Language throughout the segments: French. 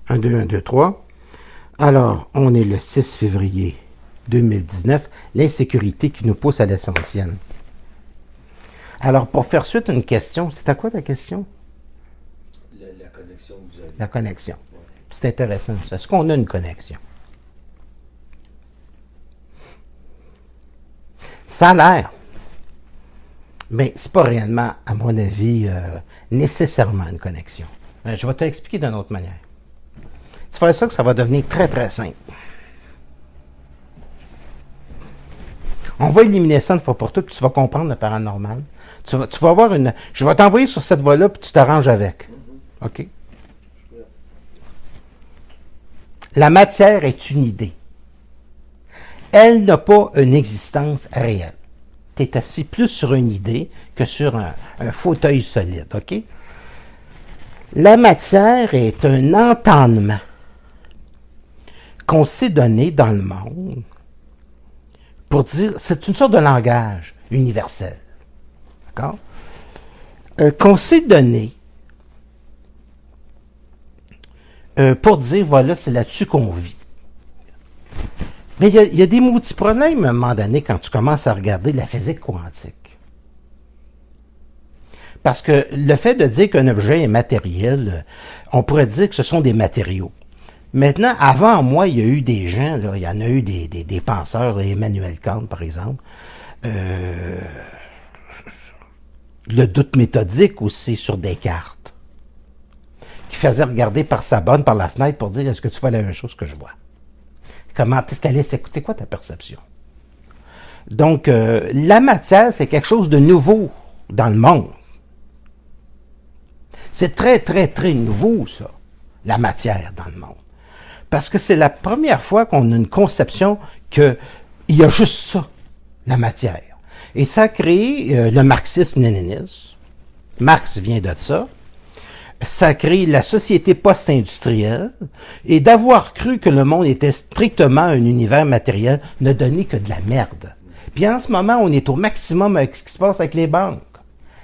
1, 2, 1, 2, 3. Alors, on est le 6 février 2019. L'insécurité qui nous pousse à l'essentiel. Alors, pour faire suite à une question, c'est à quoi ta question? La connexion que vous avez. La connexion. C'est intéressant. Est-ce qu'on a une connexion? Ça a l'air. Mais c'est pas réellement, à mon avis, nécessairement une connexion. Je vais te l'expliquer d'une autre manière. Tu ferais ça que ça va devenir très, très simple. On va éliminer ça une fois pour toutes, puis tu vas comprendre le paranormal. Tu vas avoir une... Je vais t'envoyer sur cette voie-là, puis tu t'arranges avec. OK? La matière est une idée. Elle n'a pas une existence réelle. Tu es assis plus sur une idée que sur un fauteuil solide. OK? La matière est un entendement qu'on s'est donné dans le monde pour dire, c'est une sorte de langage universel. D'accord? Qu'on s'est donné pour dire, voilà, c'est là-dessus qu'on vit. Mais il y a des maudits problèmes à un moment donné quand tu commences à regarder la physique quantique. Parce que le fait de dire qu'un objet est matériel, on pourrait dire que ce sont des matériaux. Maintenant, avant moi, il y a eu des gens, là, il y en a eu des penseurs, Emmanuel Kant par exemple, le doute méthodique aussi sur Descartes, qui faisait regarder par sa bonne, par la fenêtre pour dire, est-ce que tu vois la même chose que je vois? Comment est-ce qu'elle est? C'est quoi ta perception? Donc, la matière, c'est quelque chose de nouveau dans le monde. C'est très, très, très nouveau, ça, la matière dans le monde. Parce que c'est la première fois qu'on a une conception qu'il y a juste ça, la matière. Et ça a créé le marxisme-léninisme. Marx vient de ça. Ça a créé la société post-industrielle, et d'avoir cru que le monde était strictement un univers matériel ne donnait que de la merde. Puis en ce moment, on est au maximum avec ce qui se passe avec les banques.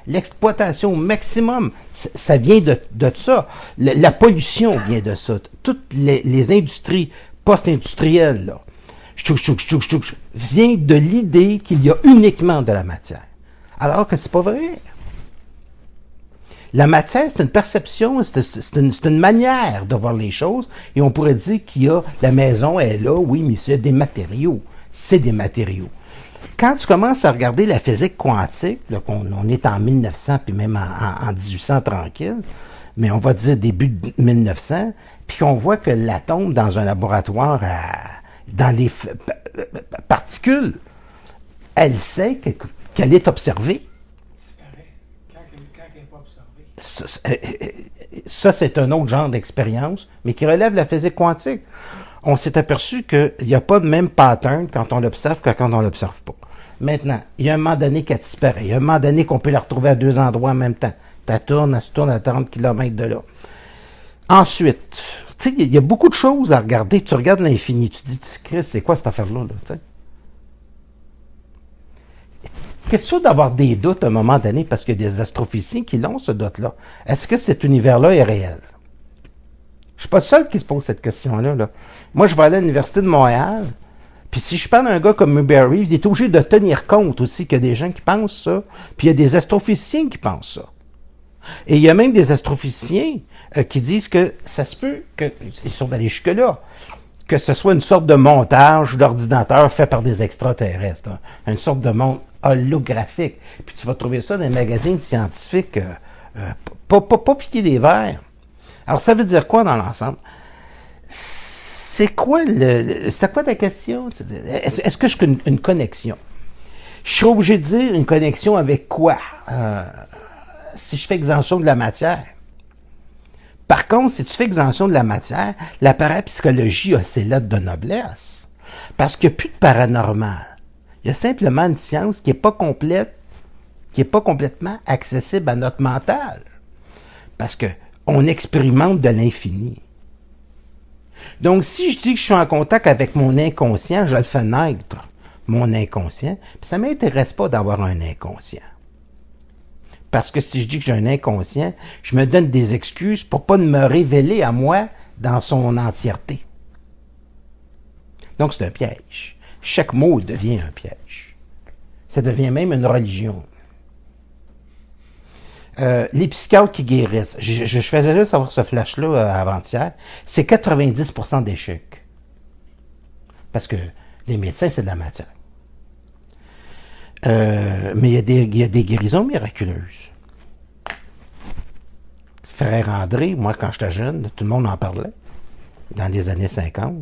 L'exploitation au maximum, ça vient de ça. La pollution vient de ça. Toutes les industries post-industrielles, là, vient de l'idée qu'il y a uniquement de la matière. Alors que c'est pas vrai. La matière, c'est une perception, c'est une manière de voir les choses, et on pourrait dire qu'il y a, la maison est là, oui, mais c'est des matériaux. C'est des matériaux. Quand tu commences à regarder la physique quantique, là, on est en 1900, puis même en 1800 tranquille, mais on va dire début de 1900, puis qu'on voit que l'atome dans un laboratoire, dans les particules, elle sait qu'elle est observée. Ça, c'est un autre genre d'expérience, mais qui relève la physique quantique. On s'est aperçu qu'il n'y a pas de même pattern quand on l'observe que quand on ne l'observe pas. Maintenant, il y a un moment donné qu'elle disparaît. Il y a un moment donné qu'on peut la retrouver à deux endroits en même temps. Elle se tourne à 30 km de là. Ensuite, tu sais, il y a beaucoup de choses à regarder. Tu regardes l'infini, tu te dis, Chris, c'est quoi cette affaire-là? Là, question d'avoir des doutes à un moment donné, parce qu'il y a des astrophysiciens qui l'ont, ce doute-là. Est-ce que cet univers-là est réel? Je ne suis pas le seul qui se pose cette question-là. Là. Moi, je vais aller à l'Université de Montréal, puis si je parle d'un gars comme Hubert Reeves, il est obligé de tenir compte aussi qu'il y a des gens qui pensent ça, puis il y a des astrophysiciens qui pensent ça. Et il y a même des astrophysiciens qui disent que ça se peut, ils sont allés jusque-là, que ce soit une sorte de montage d'ordinateur fait par des extraterrestres, hein, une sorte de monde holographique. Puis tu vas trouver ça dans les magazines scientifiques, pas piquer des verres. Alors, ça veut dire quoi dans l'ensemble? C'était quoi ta question? Est-ce que je suis une connexion? Je suis obligé de dire une connexion avec quoi? Si je fais exemption de la matière. Par contre, si tu fais exemption de la matière, la parapsychologie a ses lettres de noblesse. Parce qu'il n'y a plus de paranormal. Il y a simplement une science qui n'est pas complète, qui n'est pas complètement accessible à notre mental. Parce qu'on expérimente de l'infini. Donc, si je dis que je suis en contact avec mon inconscient, je le fais naître, mon inconscient, puis ça ne m'intéresse pas d'avoir un inconscient. Parce que si je dis que j'ai un inconscient, je me donne des excuses pour ne pas me révéler à moi dans son entièreté. Donc, c'est un piège. Chaque mot devient un piège. Ça devient même une religion. Les psychiatres qui guérissent, je faisais juste avoir ce flash-là avant-hier, c'est 90% d'échecs. Parce que les médecins, c'est de la matière. Mais il y a des guérisons miraculeuses. Frère André, moi, quand j'étais jeune, tout le monde en parlait, dans les années 50.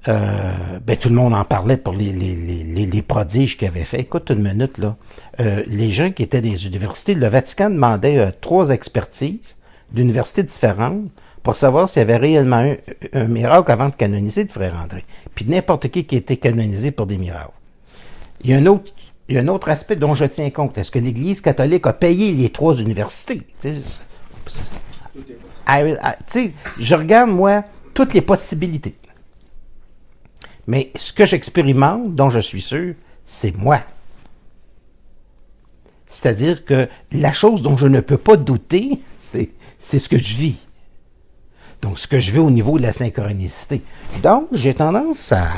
Tout le monde en parlait pour les prodiges qu'il avait fait. Écoute une minute, là. Les gens qui étaient des universités, le Vatican demandait 3 expertises d'universités différentes pour savoir s'il y avait réellement un miracle avant de canoniser le frère André. Puis n'importe qui était canonisé pour des miracles. Il y a un autre aspect dont je tiens compte. Est-ce que l'Église catholique a payé les 3 universités? Je regarde, moi, toutes les possibilités. Mais ce que j'expérimente, dont je suis sûr, c'est moi. C'est-à-dire que la chose dont je ne peux pas douter, c'est ce que je vis. Donc, ce que je vis au niveau de la synchronicité. Donc, j'ai tendance à,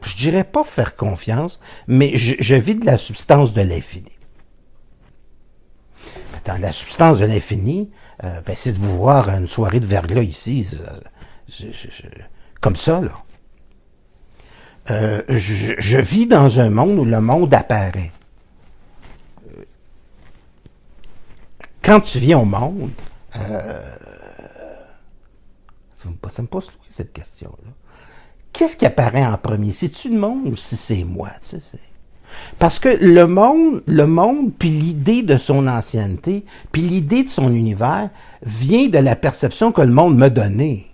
je dirais pas faire confiance, mais je vis de la substance de l'infini. Dans la substance de l'infini, c'est de vous voir à une soirée de verglas ici, comme ça, là. Je vis dans un monde où le monde apparaît. Quand tu viens au monde, ça me pose cette question-là. Qu'est-ce qui apparaît en premier? C'est-tu le monde ou si c'est moi? Tu sais, parce que le monde, puis l'idée de son ancienneté, puis l'idée de son univers, vient de la perception que le monde m'a donnée.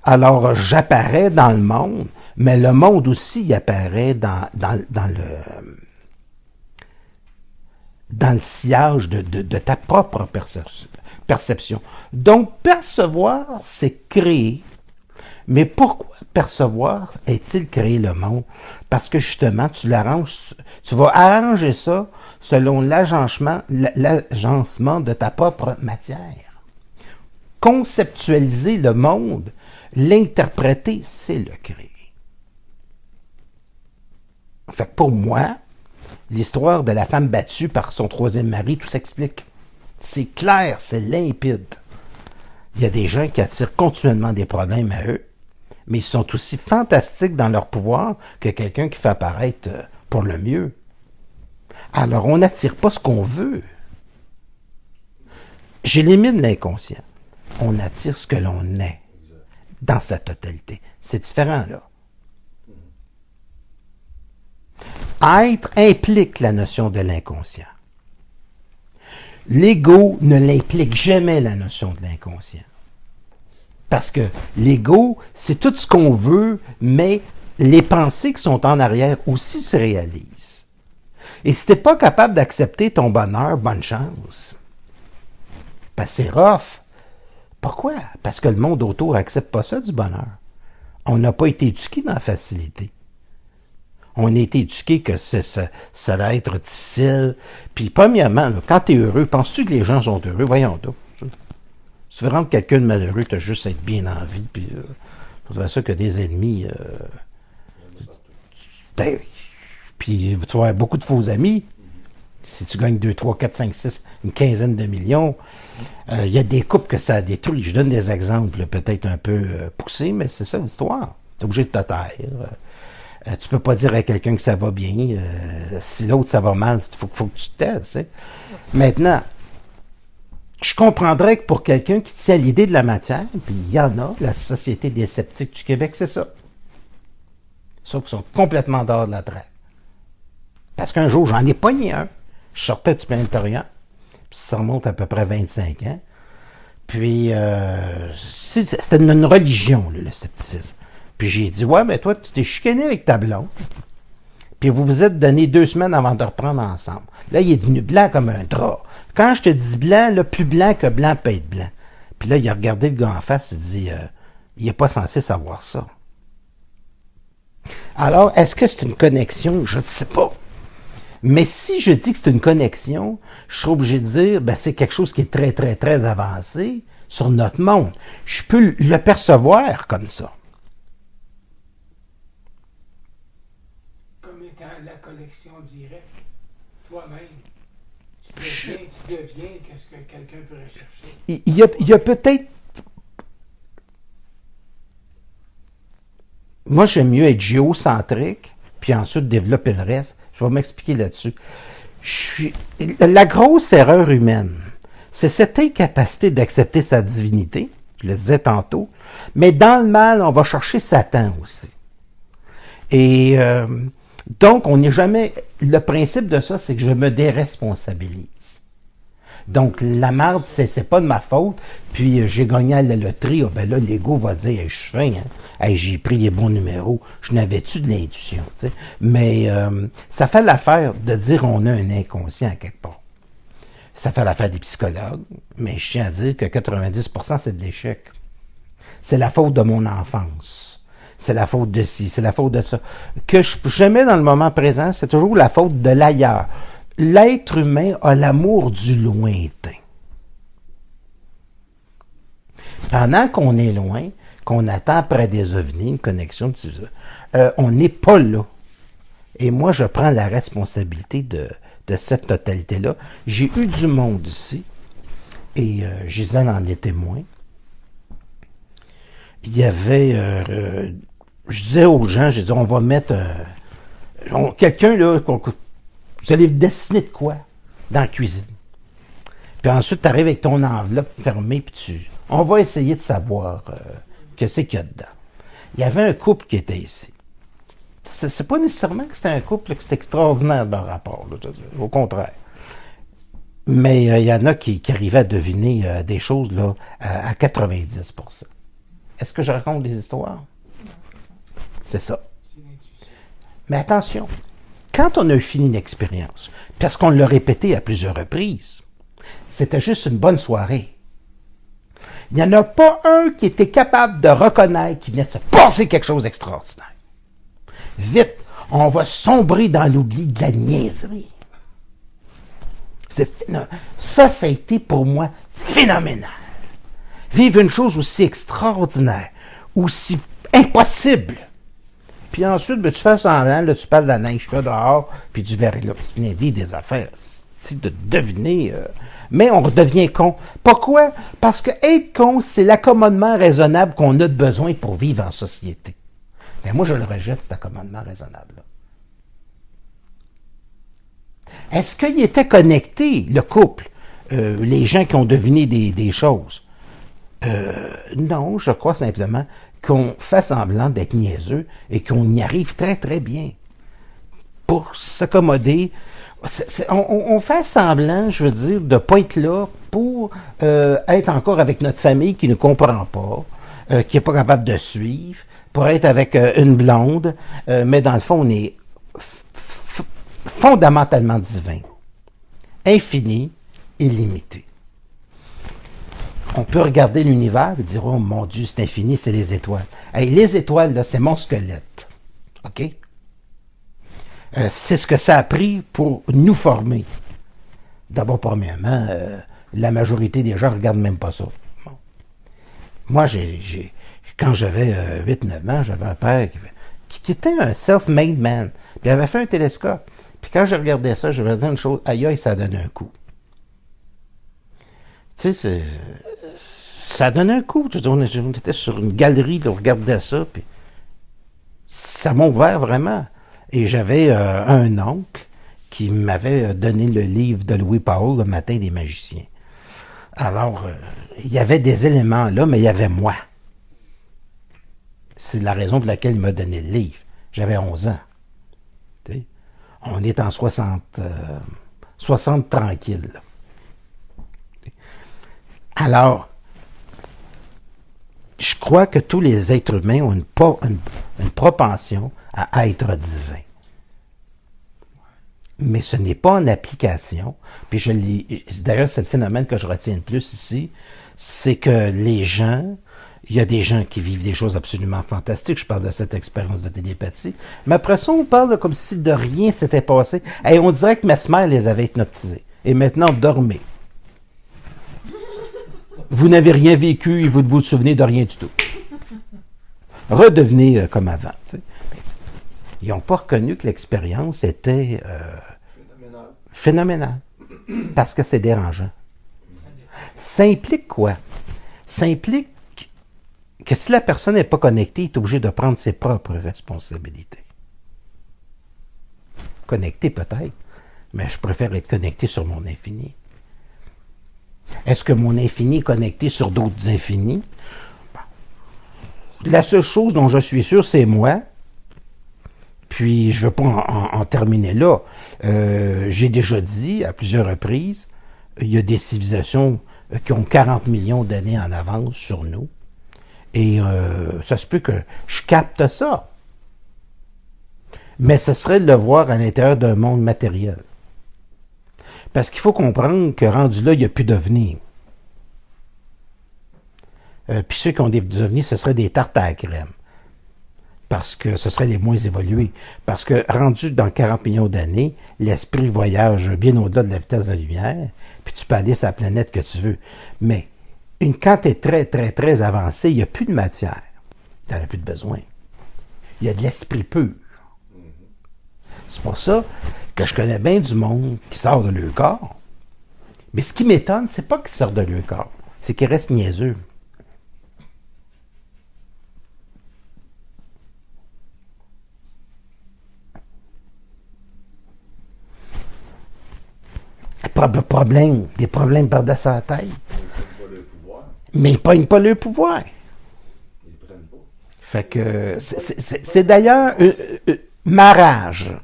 Alors, j'apparais dans le monde, mais le monde aussi apparaît dans le sillage de ta propre perception. Donc, percevoir, c'est créer. Mais pourquoi percevoir est-il créé le monde? Parce que justement, tu vas arranger ça selon l'agencement de ta propre matière. Conceptualiser le monde, l'interpréter, c'est le créer. Fait que pour moi, l'histoire de la femme battue par son 3e mari, tout s'explique. C'est clair, c'est limpide. Il y a des gens qui attirent continuellement des problèmes à eux, mais ils sont aussi fantastiques dans leur pouvoir que quelqu'un qui fait apparaître pour le mieux. Alors, on n'attire pas ce qu'on veut. J'élimine l'inconscient. On attire ce que l'on est dans sa totalité. C'est différent, là. Être implique la notion de l'inconscient. L'ego ne l'implique jamais, la notion de l'inconscient. Parce que l'ego, c'est tout ce qu'on veut, mais les pensées qui sont en arrière aussi se réalisent. Et si tu n'es pas capable d'accepter ton bonheur, bonne chance. Parce que c'est rough. Pourquoi? Parce que le monde autour n'accepte pas ça du bonheur. On n'a pas été éduqué dans la facilité. On a été éduqué que ça va être difficile. Puis premièrement, là, quand tu es heureux, penses-tu que les gens sont heureux? Voyons donc. Si tu veux rendre quelqu'un de malheureux, tu as juste à être bien en vie. Puis tu vois ça que des ennemis. Puis tu vas avoir beaucoup de faux amis. Si tu gagnes 2, 3, 4, 5, 6, une quinzaine de millions, il y a des couples que ça a détruit. Je donne des exemples peut-être un peu poussés, mais c'est ça l'histoire. Tu es obligé de te taire. Tu peux pas dire à quelqu'un que ça va bien. Si l'autre, ça va mal, il faut que tu te taises. Tu sais. Maintenant, je comprendrais que pour quelqu'un qui tient à l'idée de la matière, puis il y en a, la Société des sceptiques du Québec, c'est ça. Sauf qu'ils sont complètement dehors de la traque. Parce qu'un jour, j'en ai pogné un. Je sortais du planétarium, puis ça remonte à peu près 25 ans. Puis, c'était une religion, là, le scepticisme. Puis j'ai dit, ouais, mais toi, tu t'es chicané avec ta blonde. Puis vous vous êtes donné 2 semaines avant de reprendre ensemble. Là, il est devenu blanc comme un drap. Quand je te dis blanc, là, plus blanc que blanc peut être blanc. Puis là, il a regardé le gars en face, il dit, il n'est pas censé savoir ça. Alors, est-ce que c'est une connexion? Je ne sais pas. Mais si je dis que c'est une connexion, je suis obligé de dire, ben, c'est quelque chose qui est très, très, très avancé sur notre monde. Je peux le percevoir comme ça. Comme étant la connexion directe, toi-même. Tu deviens qu'est-ce que quelqu'un peut rechercher. Il y a peut-être... Moi, j'aime mieux être géocentrique, puis ensuite développer le reste. Je vais m'expliquer là-dessus. La grosse erreur humaine, c'est cette incapacité d'accepter sa divinité, je le disais tantôt, mais dans le mal, on va chercher Satan aussi. Et donc, on n'est jamais... Le principe de ça, c'est que je me déresponsabilise. Donc, la marde, c'est pas de ma faute. Puis, j'ai gagné à la loterie. Oh, ben là, l'ego va dire, hey, je suis fin, hein? Hey, j'ai pris les bons numéros. Je n'avais-tu de l'intuition, tu sais? Mais ça fait l'affaire de dire on a un inconscient à quelque part. Ça fait l'affaire des psychologues, mais je tiens à dire que 90%, c'est de l'échec. C'est la faute de mon enfance. C'est la faute de ci, c'est la faute de ça. Que je mets dans le moment présent, c'est toujours la faute de l'ailleurs. L'être humain a l'amour du lointain. Pendant qu'on est loin, qu'on attend près des ovnis, une connexion, on n'est pas là. Et moi, je prends la responsabilité de cette totalité-là. J'ai eu du monde ici, et Gisèle en est témoin. Il y avait... je disais aux gens, j'ai dit, on va mettre... quelqu'un, là, vous allez dessiner de quoi dans la cuisine. Puis ensuite, tu arrives avec ton enveloppe fermée, puis on va essayer de savoir qu'est-ce qu'il y a dedans. Il y avait un couple qui était ici. C'est pas nécessairement que c'était un couple, que c'était extraordinaire dans le rapport. Là, au contraire. Mais il y en a qui arrivaient à deviner des choses là, à 90%. Est-ce que je raconte des histoires? C'est ça. Mais attention, quand on a fini une expérience, parce qu'on l'a répété à plusieurs reprises, c'était juste une bonne soirée. Il n'y en a pas un qui était capable de reconnaître qu'il venait de se passer quelque chose d'extraordinaire. Vite, on va sombrer dans l'oubli de la niaiserie. Ça a été pour moi phénoménal. Vivre une chose aussi extraordinaire, aussi impossible. Puis ensuite, ben, tu fais semblant, là, tu parles de la neige là dehors, puis du verre là, puis tu dis des affaires, c'est de deviner. Mais on redevient con. Pourquoi? Parce que être con, c'est l'accommodement raisonnable qu'on a de besoin pour vivre en société. Mais moi, je le rejette, cet accommodement raisonnable-là. Est-ce qu'il était connecté, le couple, les gens qui ont deviné des choses? Non, je crois simplement qu'on fait semblant d'être niaiseux et qu'on y arrive très, très bien. Pour s'accommoder, on fait semblant, je veux dire, de ne pas être là pour être encore avec notre famille qui ne comprend pas, qui n'est pas capable de suivre, pour être avec une blonde, mais dans le fond, on est fondamentalement divin, infini, illimité. On peut regarder l'univers et dire, oh mon Dieu, c'est infini, c'est les étoiles. Hey, les étoiles, là, c'est mon squelette. OK? C'est ce que ça a pris pour nous former. D'abord, premièrement, la majorité des gens ne regardent même pas ça. Bon. Moi, quand j'avais 8-9 ans, j'avais un père qui était un self-made man. Puis il avait fait un télescope. Puis quand je regardais ça, je me disais une chose, aïe aïe, ça donne un coup. Tu sais, ça donne un coup. On était sur une galerie, on regardait ça, puis ça m'a ouvert vraiment. Et j'avais un oncle qui m'avait donné le livre de Louis Paul, Le Matin des magiciens. Alors, il y avait des éléments là, mais il y avait moi. C'est la raison pour laquelle il m'a donné le livre. J'avais 11 ans. T'sais? On est en 60 tranquille. Là. Alors, je crois que tous les êtres humains ont une propension à être divins. Mais ce n'est pas en application. Puis d'ailleurs, c'est le phénomène que je retiens le plus ici, c'est que les gens, Il y a des gens qui vivent des choses absolument fantastiques. Je parle de cette expérience de télépathie. Mais après ça, on parle comme si de rien s'était passé. Et on dirait que Mesmer les avait hypnotisés. Et maintenant, dormez. Vous n'avez rien vécu et vous ne vous souvenez de rien du tout. Redevenez comme avant. Tu sais. Ils n'ont pas reconnu que l'expérience était phénoménale. Parce que c'est dérangeant. Ça implique quoi? Ça implique que si la personne n'est pas connectée, il est obligé de prendre ses propres responsabilités. Connecté peut-être, mais je préfère être connecté sur mon infini. Est-ce que mon infini est connecté sur d'autres infinis? La seule chose dont je suis sûr, c'est moi. Puis, je ne veux pas en terminer là. J'ai déjà dit à plusieurs reprises, il y a des civilisations qui ont 40 millions d'années en avance sur nous. Et ça se peut que je capte ça. Mais ce serait de le voir à l'intérieur d'un monde matériel. Parce qu'il faut comprendre que rendu là, il n'y a plus d'ovnis. Puis ceux qui ont des ovnis, ce seraient des tartes à la crème. Parce que ce seraient les moins évolués. Parce que rendu dans 40 millions d'années, l'esprit voyage bien au-delà de la vitesse de la lumière, puis tu peux aller sur la planète que tu veux. Mais quand tu es très, très, très avancé, il n'y a plus de matière. Tu n'en as plus de besoin. Il y a de l'esprit pur. C'est pour ça que je connais bien du monde qui sort de leur corps. Mais ce qui m'étonne, c'est pas qu'ils sortent de leur corps, c'est qu'ils restent niaiseux. Des problèmes par-dessus la tête. Mais ils ne pognent pas le pouvoir. Ils ne prennent pas. Fait que c'est d'ailleurs ma rage.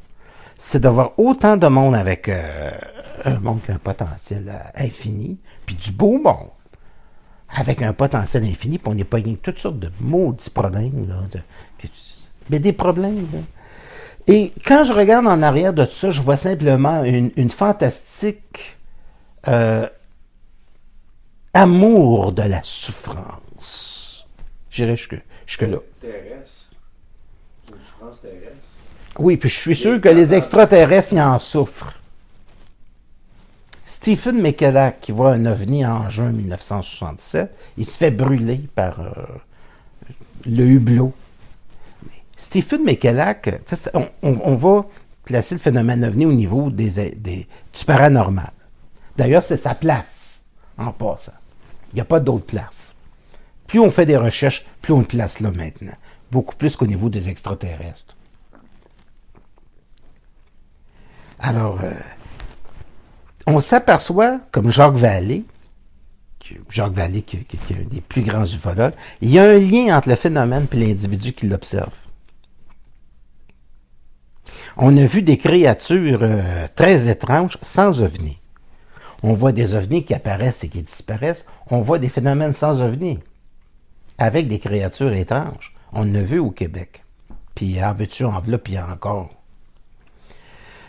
C'est d'avoir autant de monde avec un monde qui a un potentiel infini, puis du beau monde, avec un potentiel infini, puis on n'est pas rien que toutes sortes de maudits problèmes. Là, mais des problèmes. Là. Et quand je regarde en arrière de tout ça, je vois simplement une fantastique amour de la souffrance. J'irais jusque-là. Terrestre. Une souffrance terrestre. Oui, puis je suis sûr que les extraterrestres, ils en souffrent. Stephen McKellar, qui voit un ovni en juin 1967, il se fait brûler par le hublot. Stephen McKellar, on va classer le phénomène ovni au niveau du paranormal. D'ailleurs, c'est sa place, en passant. Il n'y a pas d'autre place. Plus on fait des recherches, plus on le place là maintenant. Beaucoup plus qu'au niveau des extraterrestres. Alors, on s'aperçoit, comme Jacques Vallée, qui est un des plus grands ufologues, il y a un lien entre le phénomène et l'individu qui l'observe. On a vu des créatures très étranges sans ovnis. On voit des ovnis qui apparaissent et qui disparaissent. On voit des phénomènes sans ovnis, avec des créatures étranges. On en a vu au Québec. Puis en veux-tu, en voilà, puis encore.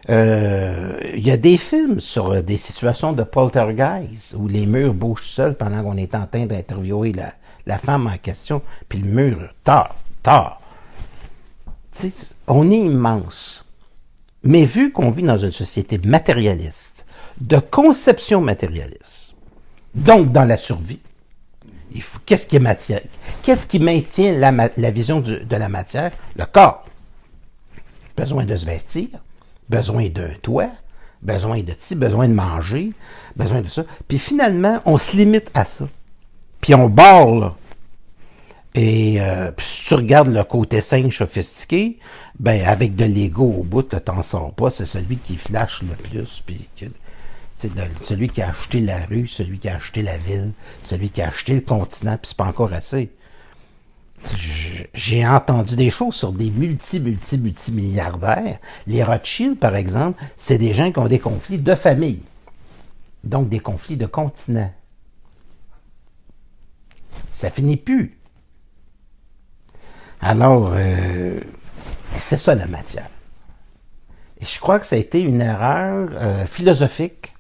Il y a des films sur des situations de poltergeist où les murs bougent seuls pendant qu'on est en train d'interviewer la femme en question, puis le mur, tard. Tu sais, on est immense. Mais vu qu'on vit dans une société matérialiste, de conception matérialiste, donc dans la survie, qu'est-ce qui est matière? Qu'est-ce qui maintient la vision de la matière? Le corps. Besoin de se vestir, besoin d'un toit, besoin de ci, besoin de manger, besoin de ça. Puis finalement, on se limite à ça. Puis on barre, là. Et si tu regardes le côté singe sophistiqué, ben avec de l'ego au bout, tu t'en sors pas. C'est celui qui flash le plus, puis celui qui a acheté la rue, celui qui a acheté la ville, celui qui a acheté le continent, puis c'est pas encore assez. J'ai entendu des choses sur des multimilliardaires. Les Rothschild, par exemple, c'est des gens qui ont des conflits de famille. Donc des conflits de continent. Ça finit plus. Alors, c'est ça la matière. Et je crois que ça a été une erreur philosophique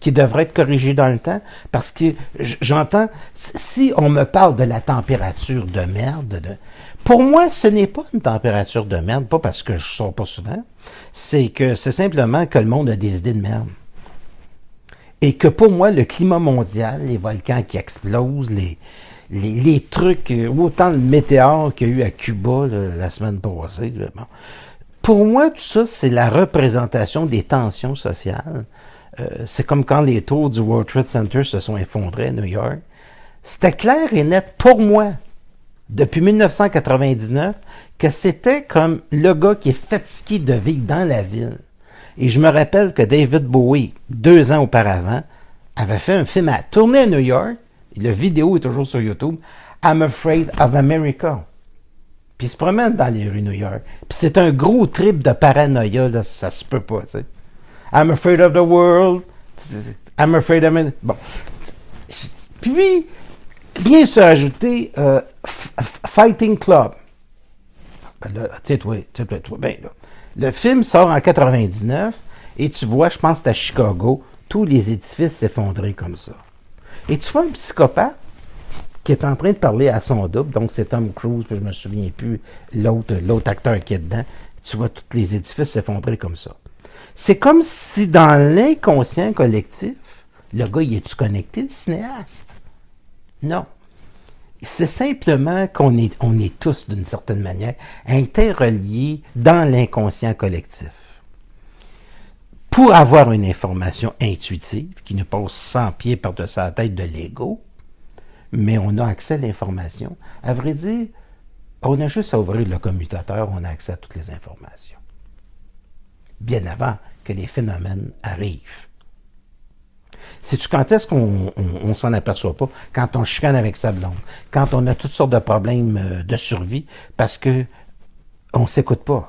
qui devrait être corrigé dans le temps, parce que j'entends, si on me parle de la température de merde, pour moi, ce n'est pas une température de merde, pas parce que je sors pas souvent, c'est simplement que le monde a des idées de merde. Et que pour moi, le climat mondial, les volcans qui explosent, les trucs, autant le météore qu'il y a eu à Cuba la semaine passée, bon. Pour moi, tout ça, c'est la représentation des tensions sociales. C'est comme quand les tours du World Trade Center se sont effondrés à New York. C'était clair et net pour moi, depuis 1999, que c'était comme le gars qui est fatigué de vivre dans la ville. Et je me rappelle que David Bowie, 2 ans auparavant, avait fait un film à tourner à New York. Le vidéo est toujours sur YouTube. I'm Afraid of America. Puis il se promène dans les rues de New York. Puis c'est un gros trip de paranoïa, là, ça se peut pas, tu sais. I'm afraid of the world. I'm afraid of... Bon. Puis, vient se rajouter Fighting Club. Ben là, tiens-toi, ben là. Le film sort en 99 et tu vois, je pense que c'est à Chicago, tous les édifices s'effondrer comme ça. Et tu vois un psychopathe qui est en train de parler à son double, donc c'est Tom Cruise, puis je me souviens plus l'autre acteur qui est dedans. Tu vois tous les édifices s'effondrer comme ça. C'est comme si dans l'inconscient collectif, le gars, il est-tu connecté, le cinéaste? Non. C'est simplement qu'on est tous, d'une certaine manière, interreliés dans l'inconscient collectif. Pour avoir une information intuitive qui nous passe 100 pieds par-dessus la tête de l'ego, mais on a accès à l'information. À vrai dire, on a juste à ouvrir le commutateur, on a accès à toutes les informations. Bien avant que les phénomènes arrivent. Sais-tu quand est-ce qu'on s'en aperçoit pas? Quand on chicane avec sa blonde, quand on a toutes sortes de problèmes de survie, parce que on s'écoute pas.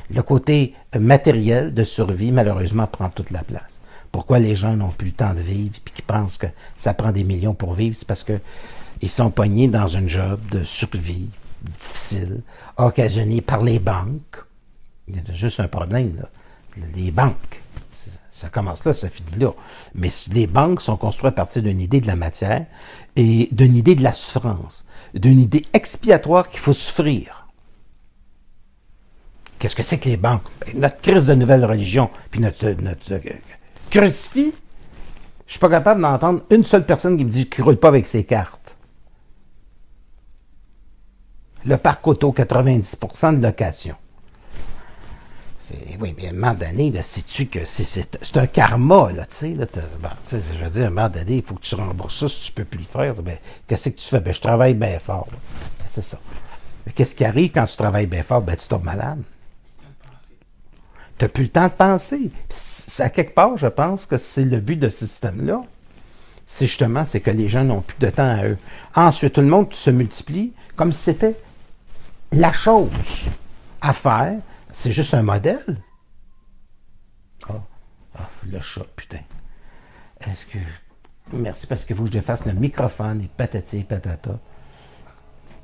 Le côté matériel de survie, malheureusement, prend toute la place. Pourquoi les gens n'ont plus le temps de vivre et qu'ils pensent que ça prend des millions pour vivre? C'est parce qu'ils sont pognés dans une job de survie difficile, occasionnée par les banques. Il y a juste un problème, là. Les banques. Ça commence là, ça finit là. Mais les banques sont construites à partir d'une idée de la matière et d'une idée de la souffrance, d'une idée expiatoire qu'il faut souffrir. Qu'est-ce que c'est que les banques? Notre crise de nouvelle religion, puis notre crucifix, je suis pas capable d'entendre une seule personne qui me dit qu'il ne roule pas avec ses cartes. Le parc auto, 90% de location. Oui, mais à un moment donné, là, sais-tu que c'est un karma, là, tu sais, là, je veux dire, à un moment donné, il faut que tu rembourses ça si tu ne peux plus le faire. Ben, qu'est-ce que tu fais? Ben, je travaille bien fort. Ben, c'est ça. Qu'est-ce qui arrive quand tu travailles bien fort? Ben, tu tombes malade. Tu n'as plus le temps de penser. À quelque part, je pense que c'est le but de ce système-là. C'est justement, c'est que les gens n'ont plus de temps à eux. Ensuite, tout le monde se multiplie comme si c'était la chose à faire. C'est juste un modèle. Le chat, putain. Est-ce que... Merci, parce qu'il faut que je défasse le microphone et patati et patata.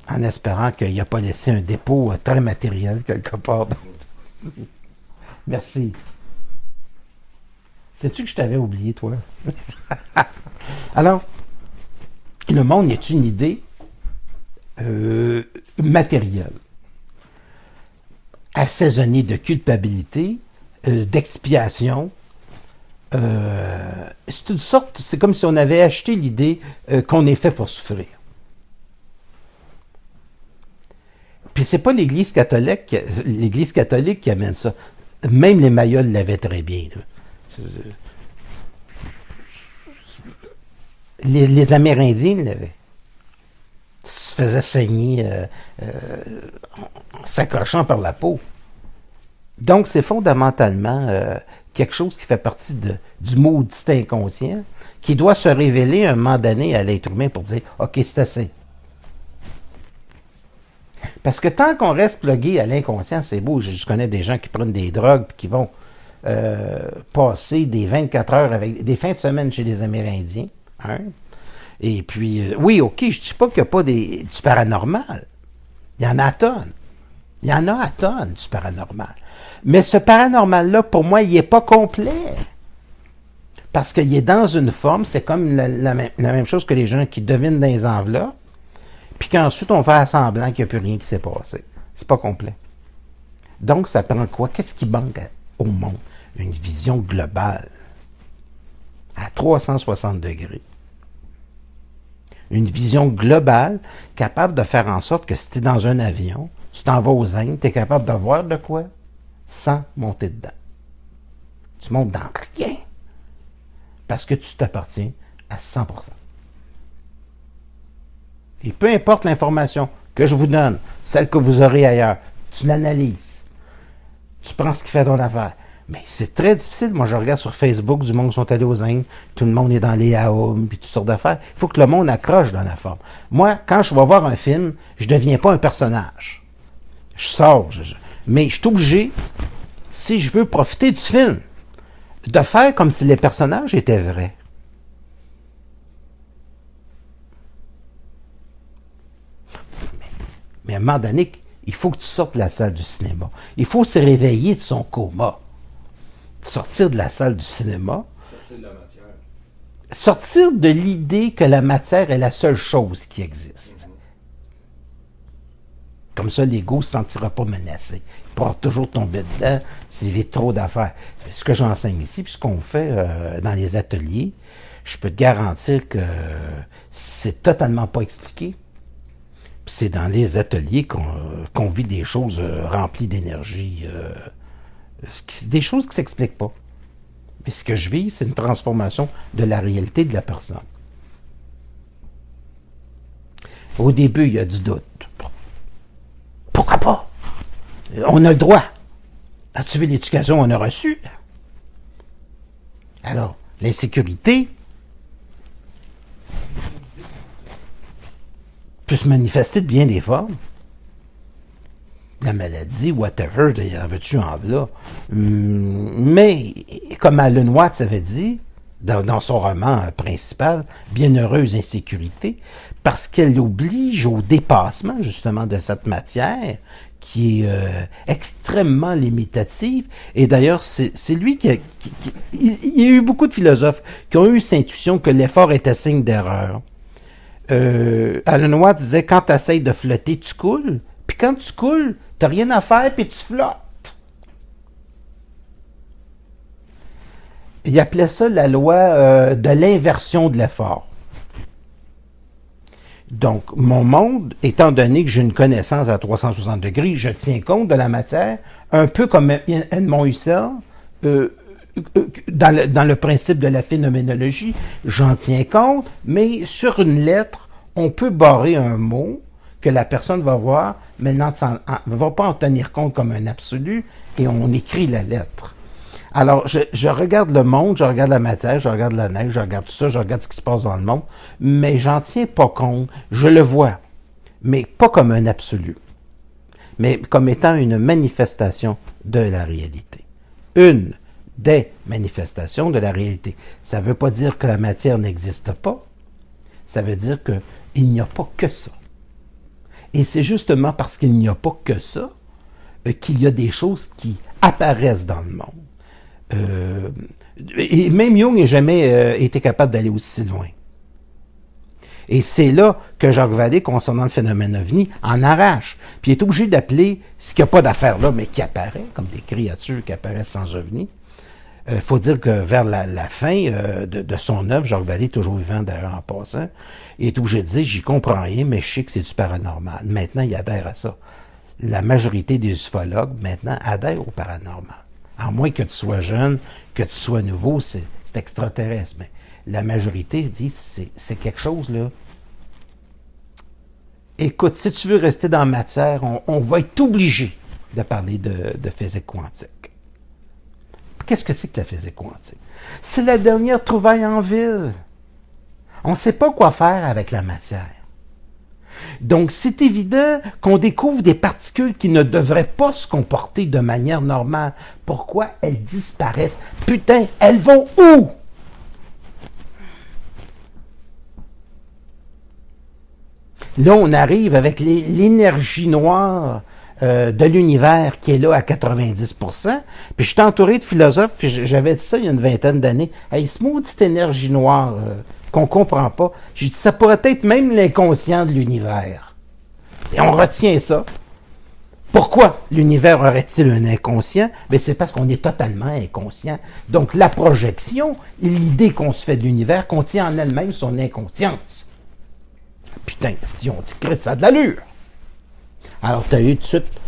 En espérant qu'il n'a pas laissé un dépôt très matériel quelque part d'autre. Merci. Sais-tu que je t'avais oublié, toi? Alors, le monde est une idée matérielle, assaisonnée de culpabilité, d'expiation. C'est une sorte, c'est comme si on avait acheté l'idée qu'on est fait pour souffrir. Puis c'est pas l'Église catholique qui amène ça. Même les Mayas l'avaient très bien. Les Amérindiens l'avaient. Ils se faisaient saigner en s'accrochant par la peau. Donc, c'est fondamentalement quelque chose qui fait partie du maudit inconscient, qui doit se révéler à un moment donné à l'être humain pour dire « OK, c'est assez ». Parce que tant qu'on reste plugué à l'inconscient, c'est beau. Je connais des gens qui prennent des drogues et qui vont passer des 24 heures avec des fins de semaine chez les Amérindiens. Hein? Et puis, oui, OK, je ne dis pas qu'il n'y a pas du paranormal. Il y en a à tonnes. Il y en a à tonnes du paranormal. Mais ce paranormal-là, pour moi, il n'est pas complet. Parce qu'il est dans une forme, c'est comme la même chose que les gens qui devinent dans les enveloppes, puis qu'ensuite on fait semblant qu'il n'y a plus rien qui s'est passé. C'est pas complet. Donc, ça prend quoi? Qu'est-ce qui manque au monde? Une vision globale, à 360 degrés. Une vision globale capable de faire en sorte que si tu es dans un avion, tu t'en vas aux Indes, tu es capable de voir de quoi sans monter dedans. Tu montes dans rien parce que tu t'appartiens à 100%. Et peu importe l'information que je vous donne, celle que vous aurez ailleurs, tu l'analyses. Tu prends ce qui fait ton affaire. Mais c'est très difficile. Moi, je regarde sur Facebook, du monde qui sont allés aux Indes, tout le monde est dans les AOM, puis toutes sortes d'affaires. Il faut que le monde accroche dans la forme. Moi, quand je vais voir un film, je ne deviens pas un personnage. Je sors, mais je suis obligé, si je veux profiter du film, de faire comme si les personnages étaient vrais. Mais à un moment donné, il faut que tu sortes de la salle du cinéma. Il faut se réveiller de son coma. Sortir de la salle du cinéma. Sortir de la matière. Sortir de l'idée que la matière est la seule chose qui existe. Comme ça, l'ego ne se sentira pas menacé. Il pourra toujours tomber dedans s'il vit trop d'affaires. Ce que j'enseigne ici, puis ce qu'on fait dans les ateliers, je peux te garantir que c'est totalement pas expliqué. Puis c'est dans les ateliers qu'on vit des choses remplies d'énergie, des choses qui ne s'expliquent pas. Mais ce que je vis, c'est une transformation de la réalité de la personne. Au début, il y a du doute. Pourquoi pas? On a le droit. As-tu vu l'éducation qu'on a reçue? Alors, l'insécurité peut se manifester de bien des formes. La maladie, whatever, en veux-tu, en voilà. Mais, comme Alan Watts avait dit, dans son roman principal, Bienheureuse insécurité, parce qu'elle oblige au dépassement, justement, de cette matière qui est extrêmement limitative. Et d'ailleurs, c'est lui il y a eu beaucoup de philosophes qui ont eu cette intuition que l'effort était signe d'erreur. Alan Watts disait, quand tu essaies de flotter, tu coules. Puis quand tu coules, tu n'as rien à faire, puis tu flottes. Il appelait ça la loi de l'inversion de l'effort. Donc, mon monde, étant donné que j'ai une connaissance à 360 degrés, je tiens compte de la matière, un peu comme Edmond Husserl, dans le principe de la phénoménologie, j'en tiens compte, mais sur une lettre, on peut barrer un mot que la personne va voir, mais ne va pas en tenir compte comme un absolu, et on écrit la lettre. Alors, je regarde le monde, je regarde la matière, je regarde la neige, je regarde tout ça, je regarde ce qui se passe dans le monde, mais j'en tiens pas compte, je le vois, mais pas comme un absolu, mais comme étant une manifestation de la réalité. Une des manifestations de la réalité. Ça ne veut pas dire que la matière n'existe pas, ça veut dire qu'il n'y a pas que ça. Et c'est justement parce qu'il n'y a pas que ça qu'il y a des choses qui apparaissent dans le monde. Et même Jung n'a jamais été capable d'aller aussi loin. Et c'est là que Jacques Vallée, concernant le phénomène ovni, en arrache. Puis il est obligé d'appeler ce qui n'a pas d'affaire là, mais qui apparaît, comme des créatures qui apparaissent sans ovni. Il faut dire que vers la fin de son œuvre, Jacques Vallée, toujours vivant d'ailleurs en passant, il est obligé de dire, j'y comprends rien, mais je sais que c'est du paranormal. Maintenant, il adhère à ça. La majorité des ufologues, maintenant, adhèrent au paranormal. À moins que tu sois jeune, que tu sois nouveau, c'est extraterrestre. Mais la majorité dit, c'est quelque chose, là. Écoute, si tu veux rester dans la matière, on va être obligé de parler de physique quantique. Qu'est-ce que c'est que la physique quantique? C'est la dernière trouvaille en ville. On ne sait pas quoi faire avec la matière. Donc, c'est évident qu'on découvre des particules qui ne devraient pas se comporter de manière normale. Pourquoi elles disparaissent? Putain, elles vont où? Là, on arrive avec l'énergie noire de l'univers qui est là à 90%. Puis je suis entouré de philosophes, puis j'avais dit ça il y a une vingtaine d'années. Hey, ce maudite énergie noire qu'on ne comprend pas, j'ai dit ça pourrait être même l'inconscient de l'univers. Et on retient ça. Pourquoi l'univers aurait-il un inconscient? Bien, c'est parce qu'on est totalement inconscient. Donc, la projection et l'idée qu'on se fait de l'univers contient en elle-même son inconscience. Putain, si on dit que ça a de l'allure. Alors, tu as eu tout de suite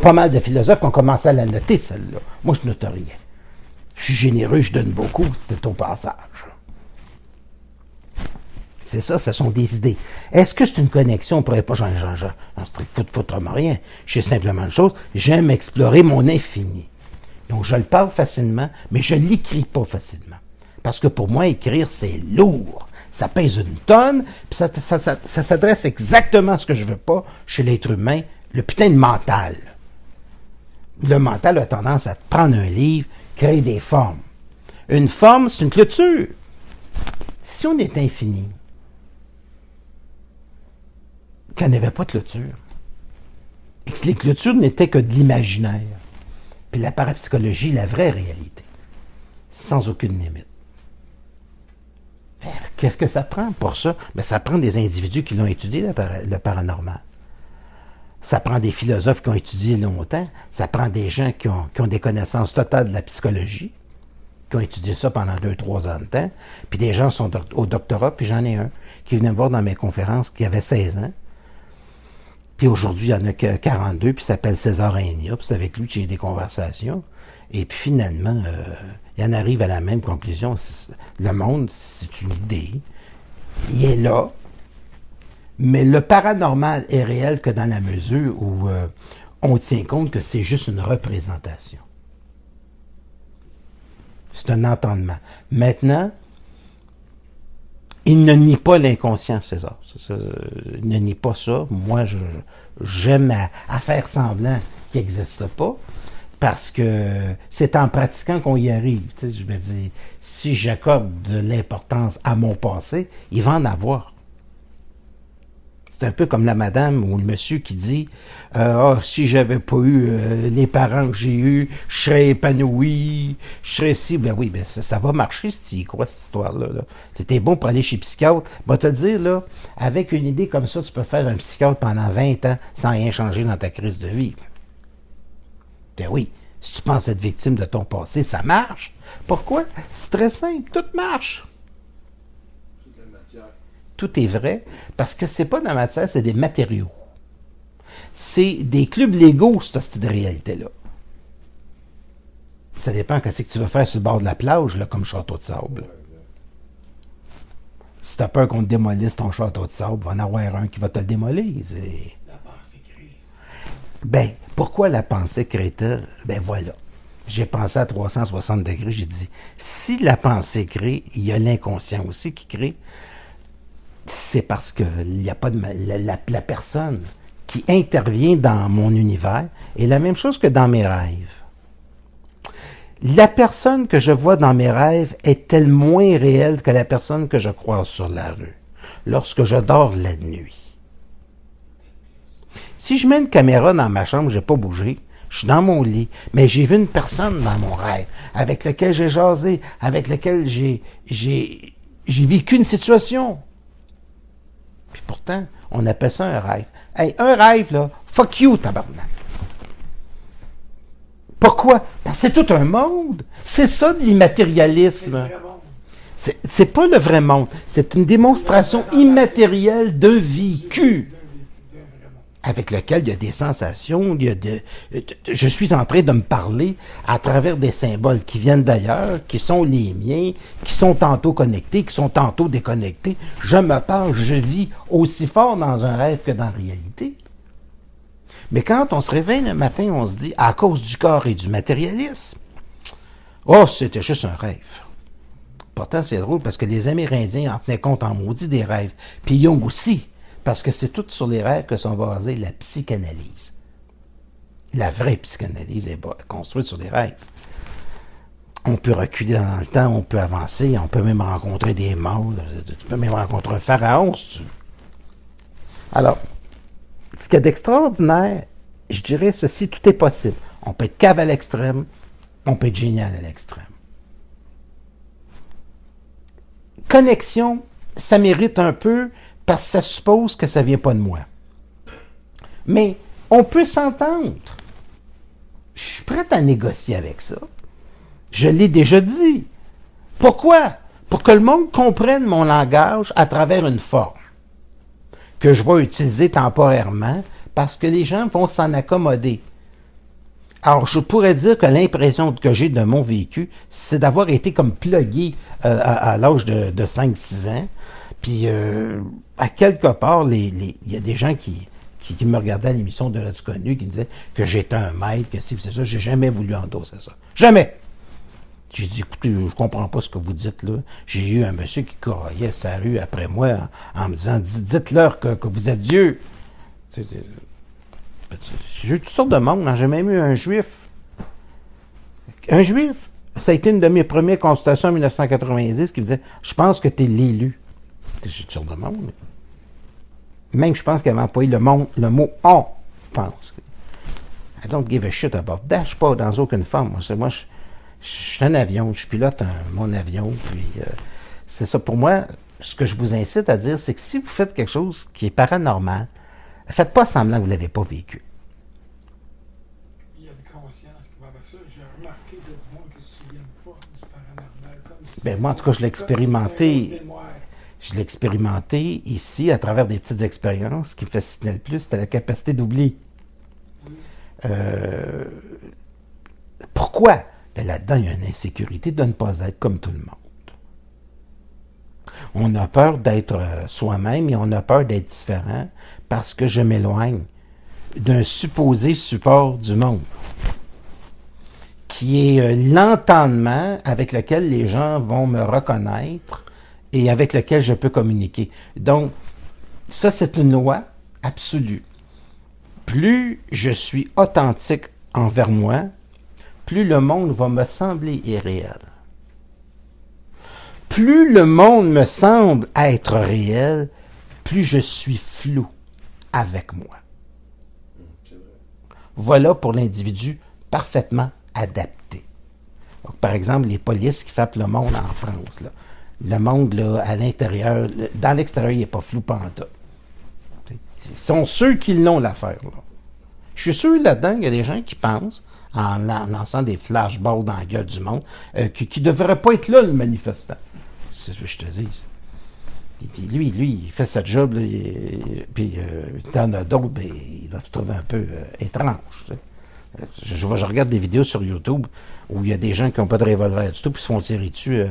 pas mal de philosophes qui ont commencé à la noter, celle-là. Moi, je note rien. Je suis généreux, je donne beaucoup, c'était au passage. C'est ça, ce sont des idées. Est-ce que c'est une connexion? On ne pourrait pas, j'en foutre rien. Je sais simplement une chose, j'aime explorer mon infini. Donc, je le parle facilement, mais je ne l'écris pas facilement. Parce que pour moi, écrire, c'est lourd. Ça pèse une tonne, puis ça s'adresse exactement à ce que je ne veux pas chez l'être humain, le putain de mental. Le mental a tendance à prendre un livre, créer des formes. Une forme, c'est une clôture. Si on est infini, qu'il n'y avait pas de clôture, et que les clôtures n'étaient que de l'imaginaire, puis la parapsychologie, la vraie réalité, sans aucune limite. Qu'est-ce que ça prend pour ça? Bien, ça prend des individus qui l'ont étudié, le paranormal. Ça prend des philosophes qui ont étudié longtemps. Ça prend des gens qui ont des connaissances totales de la psychologie, qui ont étudié ça pendant 2-3 ans de temps. Puis des gens sont au doctorat, puis j'en ai un qui venait me voir dans mes conférences, qui avait 16 ans. Puis aujourd'hui, il y en a que 42, puis il s'appelle César Aigna, puis c'est avec lui que j'ai eu des conversations. Et puis finalement, il en arrive à la même conclusion. Le monde, c'est une idée. Il est là. Mais le paranormal est réel que dans la mesure où on tient compte que c'est juste une représentation. C'est un entendement. Maintenant, il ne nie pas l'inconscient, César. Il ne nie pas ça. Moi, j'aime à faire semblant qu'il n'existe pas, parce que c'est en pratiquant qu'on y arrive. Tu sais, je me dis, si j'accorde de l'importance à mon passé, il va en avoir. C'est un peu comme la madame ou le monsieur qui dit si j'avais pas eu les parents que j'ai eus, je serais épanoui, je serais si. Ben oui, ben ça va marcher si tu y crois, cette histoire-là. Là. C'était bon pour aller chez psychiatre. Va te dire, là, avec une idée comme ça, tu peux faire un psychiatre pendant 20 ans sans rien changer dans ta crise de vie. Ben oui, si tu penses être victime de ton passé, ça marche. Pourquoi? C'est très simple, tout marche. Tout est vrai, parce que c'est pas de la matière, c'est des matériaux. C'est des clubs Lego, cette réalité-là. Ça dépend de ce que tu veux faire sur le bord de la plage, là, comme château de sable. Si tu as peur qu'on te démolisse ton château de sable, il va en avoir un qui va te le démolir. La pensée crée. Ben, pourquoi la pensée crée-t-elle? Ben voilà. J'ai pensé à 360 degrés, j'ai dit, si la pensée crée, il y a l'inconscient aussi qui crée. C'est parce que il n'y a pas de la personne qui intervient dans mon univers est la même chose que dans mes rêves. La personne que je vois dans mes rêves est-elle moins réelle que la personne que je croise sur la rue lorsque je dors la nuit? Si je mets une caméra dans ma chambre, je n'ai pas bougé, je suis dans mon lit, mais j'ai vu une personne dans mon rêve avec laquelle j'ai jasé, avec laquelle j'ai vécu une situation. Puis pourtant, on appelle ça un rêve. Hey, un rêve, là, fuck you, tabarnak. Pourquoi? Parce que c'est tout un monde. C'est ça, l'immatérialisme. C'est pas le vrai monde. C'est une démonstration immatérielle d'un vécu avec lequel il y a des sensations, je suis en train de me parler à travers des symboles qui viennent d'ailleurs, qui sont les miens, qui sont tantôt connectés, qui sont tantôt déconnectés. Je me parle, je vis aussi fort dans un rêve que dans la réalité. Mais quand on se réveille le matin, on se dit, à cause du corps et du matérialisme, oh, c'était juste un rêve. Pourtant, c'est drôle parce que les Amérindiens en tenaient compte en maudit des rêves. Puis Jung aussi. Parce que c'est tout sur les rêves que sont basées la psychanalyse. La vraie psychanalyse est construite sur des rêves. On peut reculer dans le temps, on peut avancer, on peut même rencontrer des morts, tu peux même rencontrer un pharaon, si tu veux. Alors, ce qu'il y a d'extraordinaire je dirais ceci, tout est possible. On peut être cave à l'extrême, on peut être génial à l'extrême. Connexion, ça mérite un peu parce que ça suppose que ça ne vient pas de moi. Mais on peut s'entendre. Je suis prêt à négocier avec ça. Je l'ai déjà dit. Pourquoi? Pour que le monde comprenne mon langage à travers une forme que je vais utiliser temporairement parce que les gens vont s'en accommoder. Alors, je pourrais dire que l'impression que j'ai de mon vécu, c'est d'avoir été comme plugué à l'âge de 5-6 ans. Puis, à quelque part, il y a des gens qui me regardaient à l'émission de l'As-tu connu, qui me disaient que j'étais un maître, que si c'est ça, j'ai jamais voulu endosser ça. Jamais! J'ai dit, écoutez, je comprends pas ce que vous dites là. J'ai eu un monsieur qui courroyait sa rue après moi en me disant, dites-leur que vous êtes Dieu. J'ai eu toutes sortes de monde, hein. J'ai même eu un juif. Un juif. Ça a été une de mes premières consultations en 1990 qui me disait, je pense que tu es l'élu. J'ai toutes sortes de monde. Même, je pense qu'il avait employé le mot on pense. I don't give a shit about that. Je suis pas dans aucune forme. Moi, je suis un avion. Je pilote mon avion. Puis, c'est ça. Pour moi, ce que je vous incite à dire, c'est que si vous faites quelque chose qui est paranormal, faites pas semblant que vous ne l'avez pas vécu. Il y a une conscience qui va avec ça. J'ai remarqué qu'il y a du monde qui ne se souviennent pas du paranormal. Comme si Ben moi, en tout cas, je l'ai expérimenté. Je l'ai expérimenté ici à travers des petites expériences. Ce qui me fascinait le plus, c'était la capacité d'oublier. Pourquoi? Ben là-dedans, il y a une insécurité de ne pas être comme tout le monde. On a peur d'être soi-même et on a peur d'être différent parce que je m'éloigne d'un supposé support du monde, qui est l'entendement avec lequel les gens vont me reconnaître et avec lequel je peux communiquer. Donc, ça, c'est une loi absolue. Plus je suis authentique envers moi, plus le monde va me sembler irréel. Plus le monde me semble être réel, plus je suis flou avec moi. C'est vrai. Voilà pour l'individu parfaitement adapté. Donc, par exemple, les polices qui frappent le monde en France. Là. Le monde, là, à l'intérieur, dans l'extérieur, il n'est pas flou pantoute. Ce sont ceux qui l'ont l'affaire. Là. Je suis sûr là-dedans qu'il y a des gens qui pensent, en lançant des flashballs dans la gueule du monde, qui ne devraient pas être là, le manifestant. C'est ce que je te dis. Lui, il fait sa job, là, puis il y en a d'autres, ben, il doit se trouver un peu étrange. Je regarde des vidéos sur YouTube où il y a des gens qui n'ont pas de revolver du tout, puis se font tirer dessus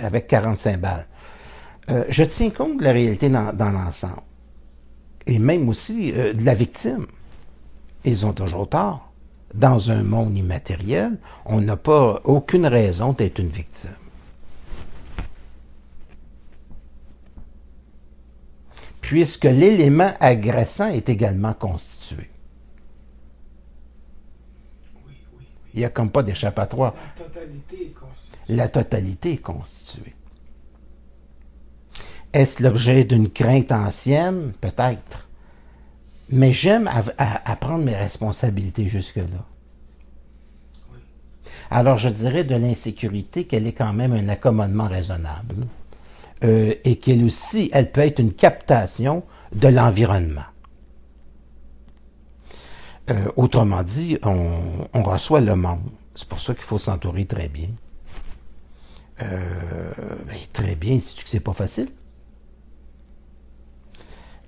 avec 45 balles. Je tiens compte de la réalité dans l'ensemble. Et même aussi de la victime. Ils ont toujours tort. Dans un monde immatériel, on n'a pas aucune raison d'être une victime. Puisque l'élément agressant est également constitué. Oui. Il n'y a comme pas d'échappatoire. La totalité est constituée. La totalité est constituée. Est-ce l'objet d'une crainte ancienne? Peut-être. Mais j'aime à prendre mes responsabilités jusque-là. Oui. Alors, je dirais de l'insécurité qu'elle est quand même un accommodement raisonnable et qu'elle aussi, elle peut être une captation de l'environnement. Autrement dit, on reçoit le monde. C'est pour ça qu'il faut s'entourer très bien. Très bien, sais-tu que c'est pas facile?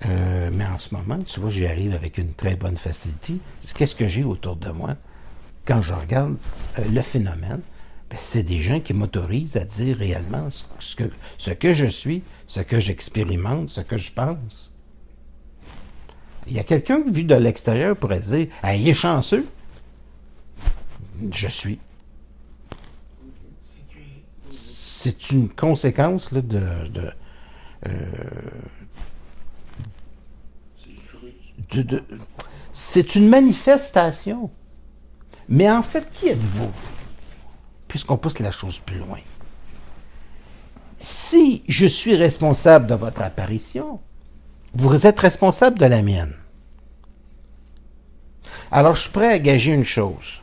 Mais en ce moment, tu vois, j'y arrive avec une très bonne facilité. Qu'est-ce que j'ai autour de moi? Quand je regarde le phénomène, ben, c'est des gens qui m'autorisent à dire réellement ce que je suis, ce que j'expérimente, ce que je pense. Il y a quelqu'un qui, vu de l'extérieur, pourrait dire « Ah, il est chanceux. » Je suis. C'est créé. C'est une conséquence là, c'est une manifestation. Mais en fait, qui êtes-vous? Puisqu'on pousse la chose plus loin. Si je suis responsable de votre apparition, vous êtes responsable de la mienne. Alors, je suis prêt à gager une chose.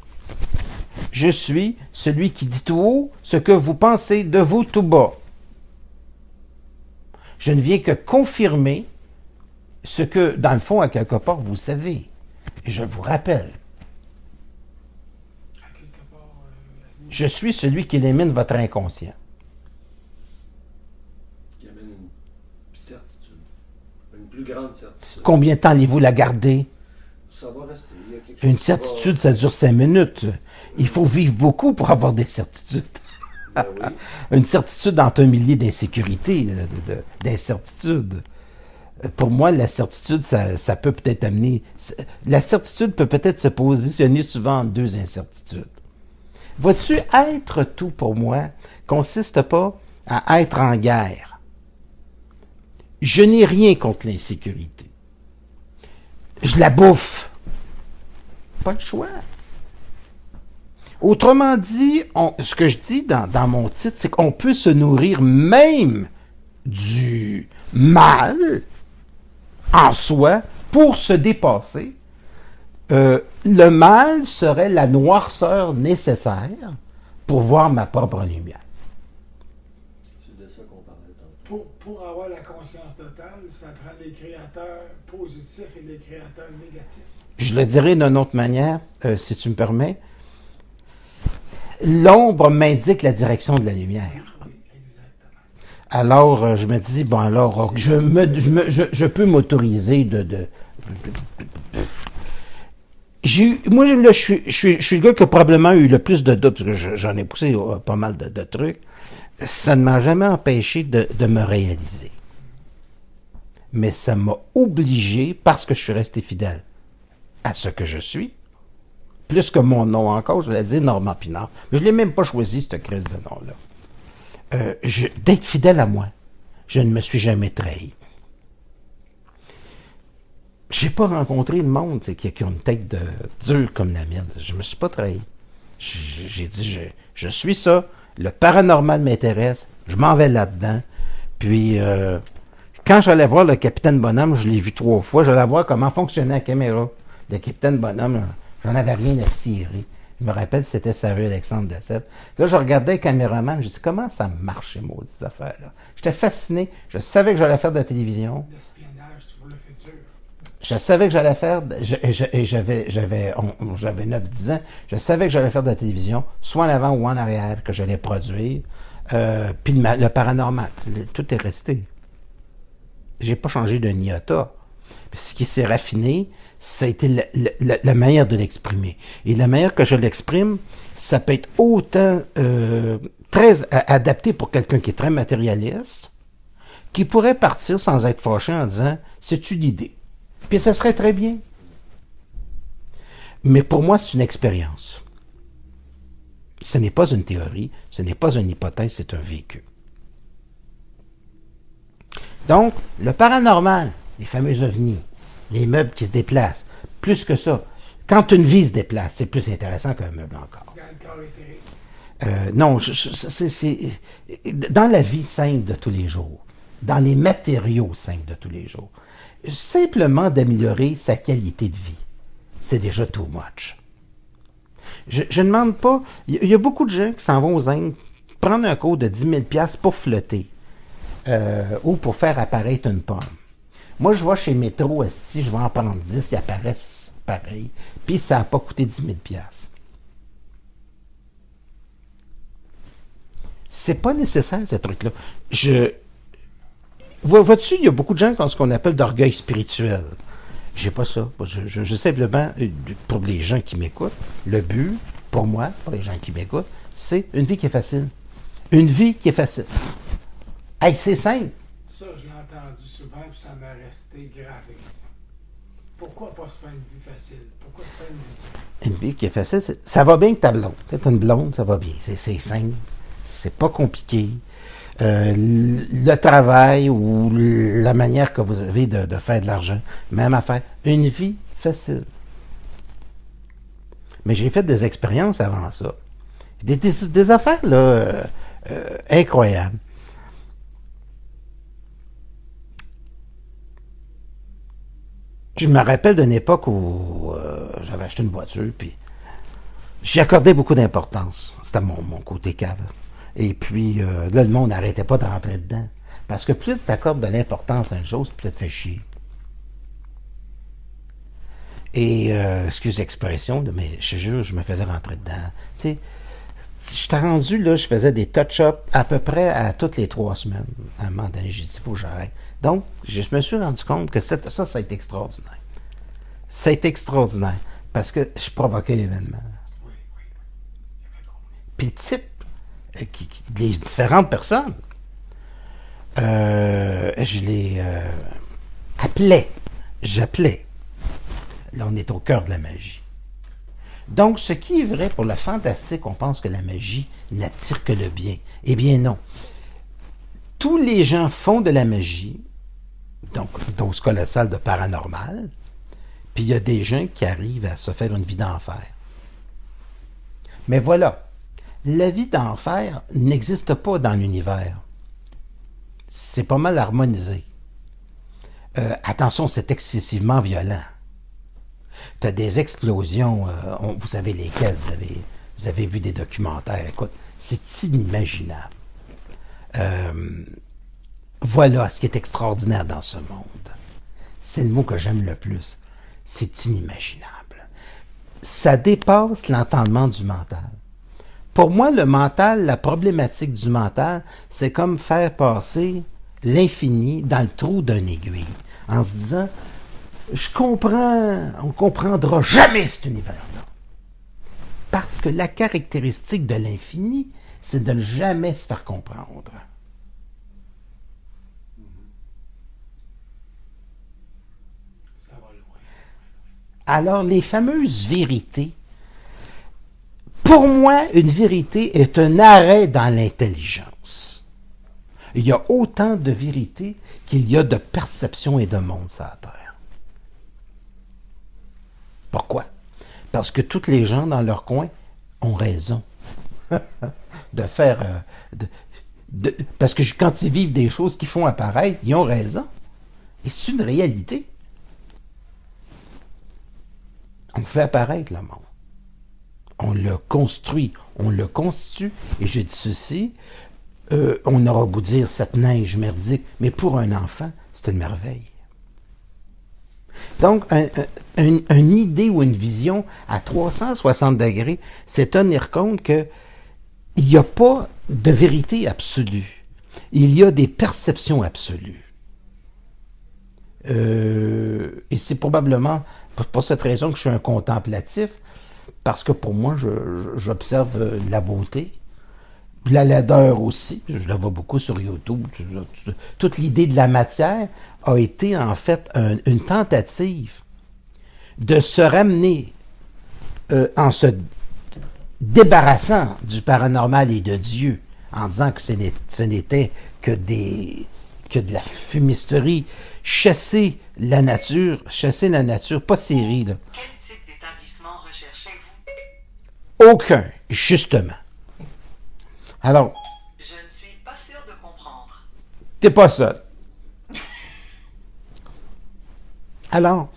Je suis celui qui dit tout haut ce que vous pensez de vous tout bas. Je ne viens que confirmer ce que, dans le fond, à quelque part, vous savez. Et je vous rappelle, À quelque part, je suis celui qui élimine votre inconscient. Qui amène une certitude. Une plus grande certitude. Combien de temps allez-vous la garder? Ça va rester. Il y a quelque chose Une qui certitude, ça dure 5 minutes. Il faut vivre beaucoup pour avoir des certitudes. va- Ben oui. Une certitude dans un millier d'insécurité, d'incertitude. Pour moi, la certitude, ça peut peut-être amener... La certitude peut peut-être se positionner souvent en deux incertitudes. Vois-tu, être tout pour moi consiste pas à être en guerre. Je n'ai rien contre l'insécurité. Je la bouffe. Pas le choix. Autrement dit, ce que je dis dans mon titre, c'est qu'on peut se nourrir même du mal en soi pour se dépasser. Le mal serait la noirceur nécessaire pour voir ma propre lumière. C'est de ça qu'on parlait tantôt. pour avoir la conscience totale, ça prend les créateurs positifs et les créateurs négatifs. Je le dirais d'une autre manière, si tu me permets. L'ombre m'indique la direction de la lumière. Oui, exactement. Alors, je me dis, bon, alors, je peux m'autoriser moi, là, je suis le gars qui a probablement eu le plus de doutes, parce que j'en ai poussé pas mal de trucs. Ça ne m'a jamais empêché de me réaliser. Mais ça m'a obligé, parce que je suis resté fidèle à ce que je suis, plus que mon nom encore, je l'ai dit, Normand Pinard. Mais je ne l'ai même pas choisi, cette crise de nom-là. D'être fidèle à moi. Je ne me suis jamais trahi. Je n'ai pas rencontré le monde qui a une tête dure comme la mienne. Je ne me suis pas trahi. J'ai dit, je suis ça. Le paranormal m'intéresse. Je m'en vais là-dedans. Puis, quand j'allais voir le capitaine Bonhomme, je l'ai vu 3 fois. J'allais voir comment fonctionnait la caméra. Le capitaine Bonhomme, là, j'en avais rien à cirer. Je me rappelle, c'était Saru Alexandre de Sèvres. Là, je regardais le caméraman, je dis comment ça marche, ces maudites affaires-là. J'étais fasciné. Je savais que j'allais faire de la télévision. L'espionnage pour le futur. Je savais que j'allais faire, j'avais 9-10 ans, je savais que j'allais faire de la télévision, soit en avant ou en arrière, que j'allais produire. Puis le paranormal, tout est resté. J'ai pas changé d'un iota. Ce qui s'est raffiné, ça a été la manière de l'exprimer. Et la manière que je l'exprime, ça peut être autant très adapté pour quelqu'un qui est très matérialiste, qui pourrait partir sans être fâché en disant « c'est-tu l'idée? » Puis ça serait très bien. Mais pour moi, c'est une expérience. Ce n'est pas une théorie, ce n'est pas une hypothèse, c'est un vécu. Donc, le paranormal, les fameux ovnis, les meubles qui se déplacent, plus que ça. Quand une vie se déplace, c'est plus intéressant qu'un meuble encore. Dans le corps éthérique. Non, c'est dans la vie simple de tous les jours, dans les matériaux simples de tous les jours, simplement d'améliorer sa qualité de vie, c'est déjà too much. Je ne demande pas... Il y a beaucoup de gens qui s'en vont aux Indes prendre un cours de 10 000 $ pour flotter ou pour faire apparaître une pomme. Moi, je vais chez Métro, si je vais en prendre 10, ils apparaissent pareil, puis ça n'a pas coûté 10 000 $. C'est pas nécessaire, ces trucs-là. Vois-tu, il y a beaucoup de gens qui ont ce qu'on appelle d'orgueil spirituel. J'ai pas ça. Je simplement, pour les gens qui m'écoutent, le but, pour moi, pour les gens qui m'écoutent, c'est une vie qui est facile. Une vie qui est facile. Hey, c'est simple. Ça, je l'ai entendu souvent, puis ça m'a resté gravé. Pourquoi pas se faire une vie facile? Pourquoi se faire une vie dure? Une vie qui est facile, ça va bien que ta blonde. Peut-être une blonde, ça va bien. C'est simple. C'est pas compliqué. Le travail ou la manière que vous avez de faire de l'argent, même affaire. Une vie facile. Mais j'ai fait des expériences avant ça. Des affaires là, incroyables. Je me rappelle d'une époque où j'avais acheté une voiture, puis j'y accordais beaucoup d'importance. C'était mon côté cave. Et puis, là, le monde n'arrêtait pas de rentrer dedans. Parce que plus tu accordes de l'importance à une chose, plus tu te fais chier. Et, excuse l'expression, mais je te jure, je me faisais rentrer dedans. Tu sais, j'étais rendu, là, je faisais des touch-ups à peu près à toutes les 3 semaines. À un moment donné, j'ai dit, il faut que j'arrête. Donc, je me suis rendu compte que ça a été extraordinaire. Ça a été extraordinaire. Parce que je provoquais l'événement. Puis le type, les différentes personnes, je les j'appelais. Là, on est au cœur de la magie. Donc, ce qui est vrai pour le fantastique, on pense que la magie n'attire que le bien. Eh bien non. Tous les gens font de la magie, donc dose colossale de paranormal, puis il y a des gens qui arrivent à se faire une vie d'enfer. Mais voilà, la vie d'enfer n'existe pas dans l'univers. C'est pas mal harmonisé. Attention, c'est excessivement violent. Tu as des explosions, vous savez lesquelles, vous avez vu des documentaires, écoute, c'est inimaginable. Voilà ce qui est extraordinaire dans ce monde. C'est le mot que j'aime le plus. C'est inimaginable. Ça dépasse l'entendement du mental. Pour moi, le mental, la problématique du mental, c'est comme faire passer l'infini dans le trou d'une aiguille, en se disant, on ne comprendra jamais cet univers-là. Parce que la caractéristique de l'infini, c'est de ne jamais se faire comprendre. Ça va loin. Alors, les fameuses vérités, pour moi, une vérité est un arrêt dans l'intelligence. Il y a autant de vérités qu'il y a de perceptions et de mondes sur la Terre. Pourquoi? Parce que tous les gens dans leur coin ont raison de faire... parce que quand ils vivent des choses qui font apparaître, ils ont raison. Et c'est une réalité. On fait apparaître le monde. On le construit, on le constitue. Et je dis ceci, on aura beau dire cette neige merdique, mais pour un enfant, c'est une merveille. Donc, une idée ou une vision à 360 degrés, c'est tenir compte qu'il n'y a pas de vérité absolue. Il y a des perceptions absolues. Et c'est probablement pour cette raison que je suis un contemplatif, parce que pour moi, j'observe la beauté, la laideur aussi, je la vois beaucoup sur YouTube. Toute l'idée de la matière a été en fait une tentative de se ramener en se débarrassant du paranormal et de Dieu, en disant que ce n'était que de la fumisterie, chasser la nature, pas série, là. Quel type d'établissement recherchez-vous? Aucun, justement. Alors, Je ne suis pas sûr de comprendre. t'es pas seul. Alors,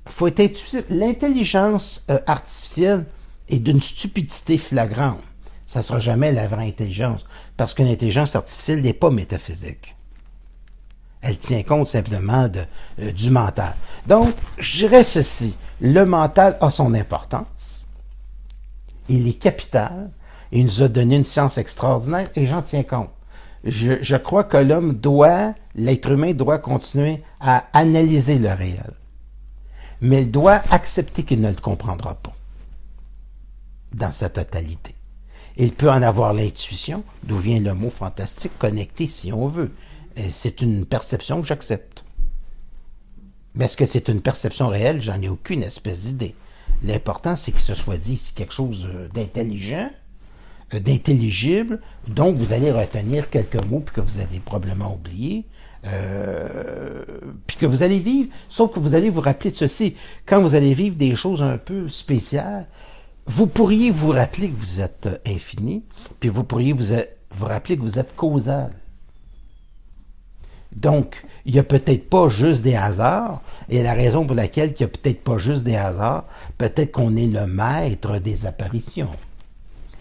faut être intuitif. L'intelligence artificielle est d'une stupidité flagrante. Ça ne sera jamais la vraie intelligence, parce que l'intelligence artificielle n'est pas métaphysique. Elle tient compte simplement du mental. Donc, je dirais ceci. Le mental a son importance. Il est capital. Il nous a donné une science extraordinaire et j'en tiens compte. Je crois que l'être humain doit continuer à analyser le réel. Mais il doit accepter qu'il ne le comprendra pas dans sa totalité. Il peut en avoir l'intuition, d'où vient le mot fantastique, connecté si on veut. Et c'est une perception que j'accepte. Mais est-ce que c'est une perception réelle? J'en ai aucune espèce d'idée. L'important, c'est que ce soit dit ici quelque chose d'intelligent, d'intelligible, dont vous allez retenir quelques mots, puis que vous allez probablement oublier, puis que vous allez vivre, sauf que vous allez vous rappeler de ceci. Quand vous allez vivre des choses un peu spéciales, vous pourriez vous rappeler que vous êtes infini, puis vous pourriez vous rappeler que vous êtes causal. Donc, il n'y a peut-être pas juste des hasards, et la raison pour laquelle il n'y a peut-être pas juste des hasards, peut-être qu'on est le maître des apparitions.